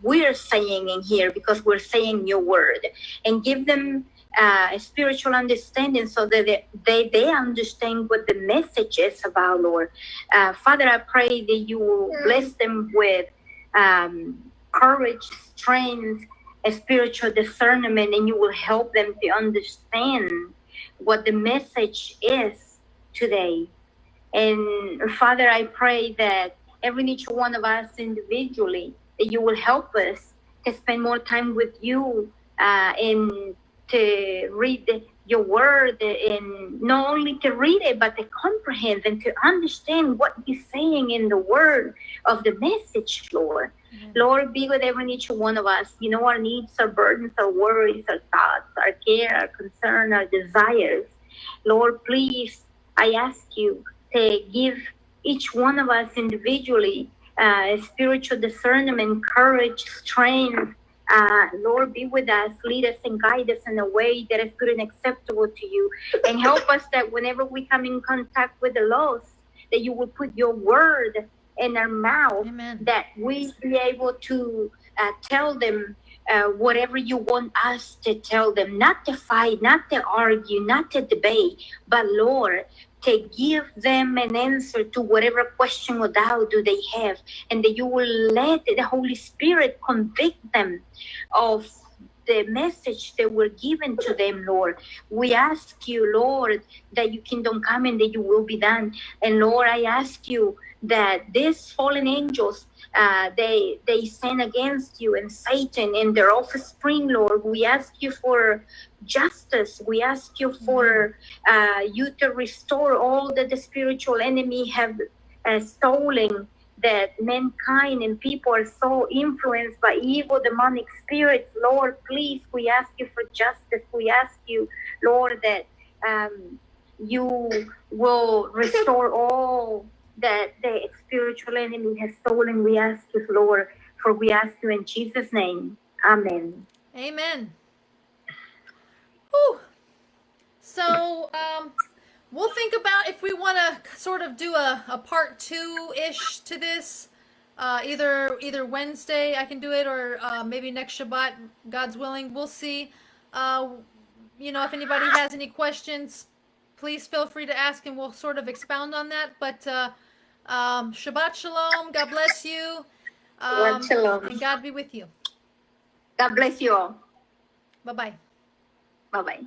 we're saying in here, because we're saying your word, and give them a spiritual understanding so that they understand what the message is about, Lord. Father, I pray that you will bless them with courage, strength, a spiritual discernment, and you will help them to understand what the message is today. And Father, I pray that every each one of us individually, that you will help us to spend more time with you and to read your word, and not only to read it, but to comprehend and to understand what you're saying in the word of the message, Lord. Mm-hmm. Lord, be with every each one of us. You know our needs, our burdens, our worries, our thoughts, our care, our concern, our desires. Lord, please, I ask you to give each one of us individually spiritual discernment, courage, strength. Lord, be with us, lead us and guide us in a way that is good and acceptable to you, and help us that whenever we come in contact with the lost, that you will put your word in our mouth. Amen. That we be able to tell them whatever you want us to tell them, not to fight, not to argue, not to debate, but Lord, to give them an answer to whatever question or doubt do they have, and that you will let the Holy Spirit convict them of the message that were given to them, Lord. We ask you, Lord, that your kingdom come and that you will be done. And Lord, I ask you that these fallen angels, they sin against you and Satan and their offspring, Lord. We ask you for justice. We ask you for you to restore all that the spiritual enemy have stolen, that mankind and people are so influenced by evil demonic spirits. Lord, please, we ask you for justice. We ask you, Lord, that you will restore all that the spiritual enemy has stolen. We ask you, Lord, for we ask you in Jesus' name. Amen. Amen. Whew. So, we'll think about if we want to sort of do a part 2-ish to this. Either Wednesday I can do it, or maybe next Shabbat, God's willing. We'll see. If anybody has any questions, please feel free to ask, and we'll sort of expound on that. But Shabbat Shalom. God bless you. Shabbat Shalom. And God be with you. God bless you all. Bye-bye. Bye-bye.